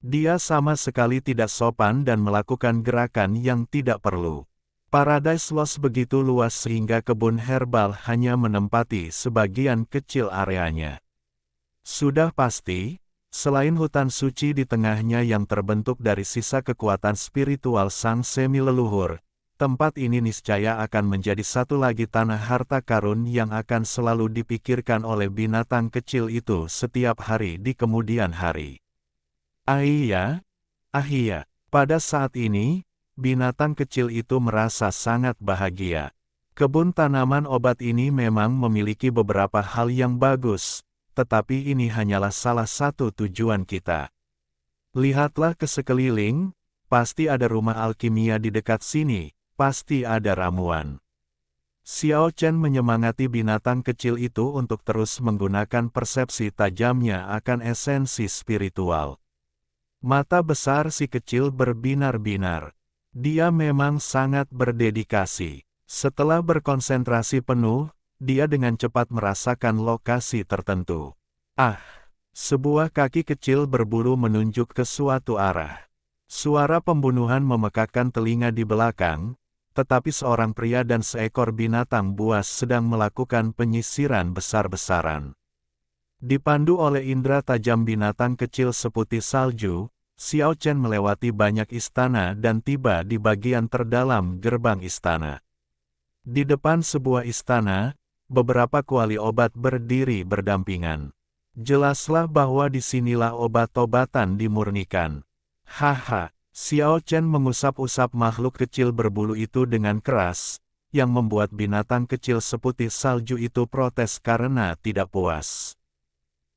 Dia sama sekali tidak sopan dan melakukan gerakan yang tidak perlu. Paradise Lost begitu luas sehingga kebun herbal hanya menempati sebagian kecil areanya. Sudah pasti, selain hutan suci di tengahnya yang terbentuk dari sisa kekuatan spiritual sang semi-leluhur, tempat ini niscaya akan menjadi satu lagi tanah harta karun yang akan selalu dipikirkan oleh binatang kecil itu setiap hari di kemudian hari. Iya, pada saat ini, binatang kecil itu merasa sangat bahagia. Kebun tanaman obat ini memang memiliki beberapa hal yang bagus, tetapi ini hanyalah salah satu tujuan kita. Lihatlah ke sekeliling, pasti ada rumah alkimia di dekat sini, pasti ada ramuan. Xiao Chen menyemangati binatang kecil itu untuk terus menggunakan persepsi tajamnya akan esensi spiritual. Mata besar si kecil berbinar-binar. Dia memang sangat berdedikasi. Setelah berkonsentrasi penuh, dia dengan cepat merasakan lokasi tertentu. Sebuah kaki kecil berbulu menunjuk ke suatu arah. Suara pembunuhan memekakkan telinga di belakang, tetapi seorang pria dan seekor binatang buas sedang melakukan penyisiran besar-besaran. Dipandu oleh indera tajam binatang kecil seputih salju, Xiao Chen melewati banyak istana dan tiba di bagian terdalam gerbang istana. Di depan sebuah istana, beberapa kuali obat berdiri berdampingan. Jelaslah bahwa disinilah obat-obatan dimurnikan. Xiao Chen mengusap-usap makhluk kecil berbulu itu dengan keras, yang membuat binatang kecil seputih salju itu protes karena tidak puas.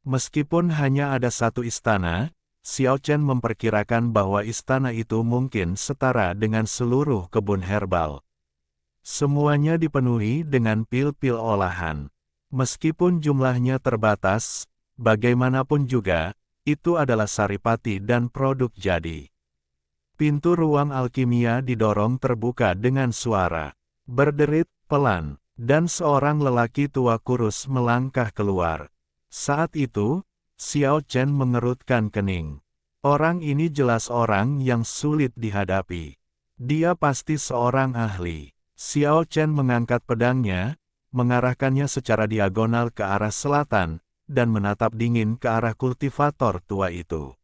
Meskipun hanya ada satu istana, Xiao Chen memperkirakan bahwa istana itu mungkin setara dengan seluruh kebun herbal. Semuanya dipenuhi dengan pil-pil olahan. Meskipun jumlahnya terbatas, bagaimanapun juga, itu adalah saripati dan produk jadi. Pintu ruang alkimia didorong terbuka dengan suara berderit pelan, dan seorang lelaki tua kurus melangkah keluar. Saat itu, Xiao Chen mengerutkan kening. Orang ini jelas orang yang sulit dihadapi. Dia pasti seorang ahli. Xiao Chen mengangkat pedangnya, mengarahkannya secara diagonal ke arah selatan, dan menatap dingin ke arah kultivator tua itu.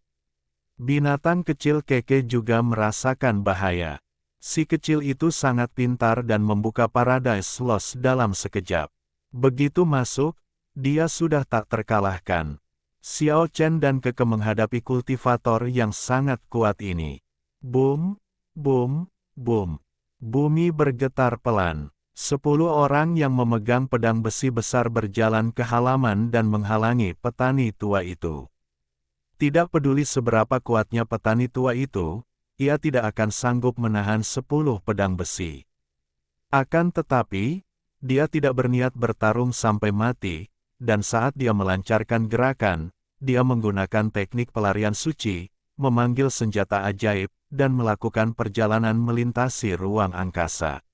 Binatang kecil Keke juga merasakan bahaya. Si kecil itu sangat pintar dan membuka Paradise Lost dalam sekejap. Begitu masuk, dia sudah tak terkalahkan. Xiao Chen dan Keke menghadapi kultivator yang sangat kuat ini. Boom, boom, boom. Bumi bergetar pelan. 10 orang yang memegang pedang besi besar berjalan ke halaman dan menghalangi petani tua itu. Tidak peduli seberapa kuatnya petani tua itu, ia tidak akan sanggup menahan 10 pedang besi. Akan tetapi, dia tidak berniat bertarung sampai mati, dan saat dia melancarkan gerakan, dia menggunakan teknik pelarian suci, memanggil senjata ajaib, dan melakukan perjalanan melintasi ruang angkasa.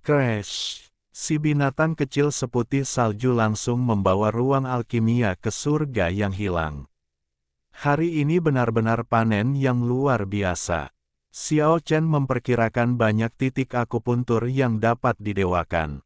Crash! Si binatang kecil seputih salju langsung membawa ruang alkimia ke surga yang hilang. Hari ini benar-benar panen yang luar biasa. Xiao Chen memperkirakan banyak titik akupuntur yang dapat didewakan.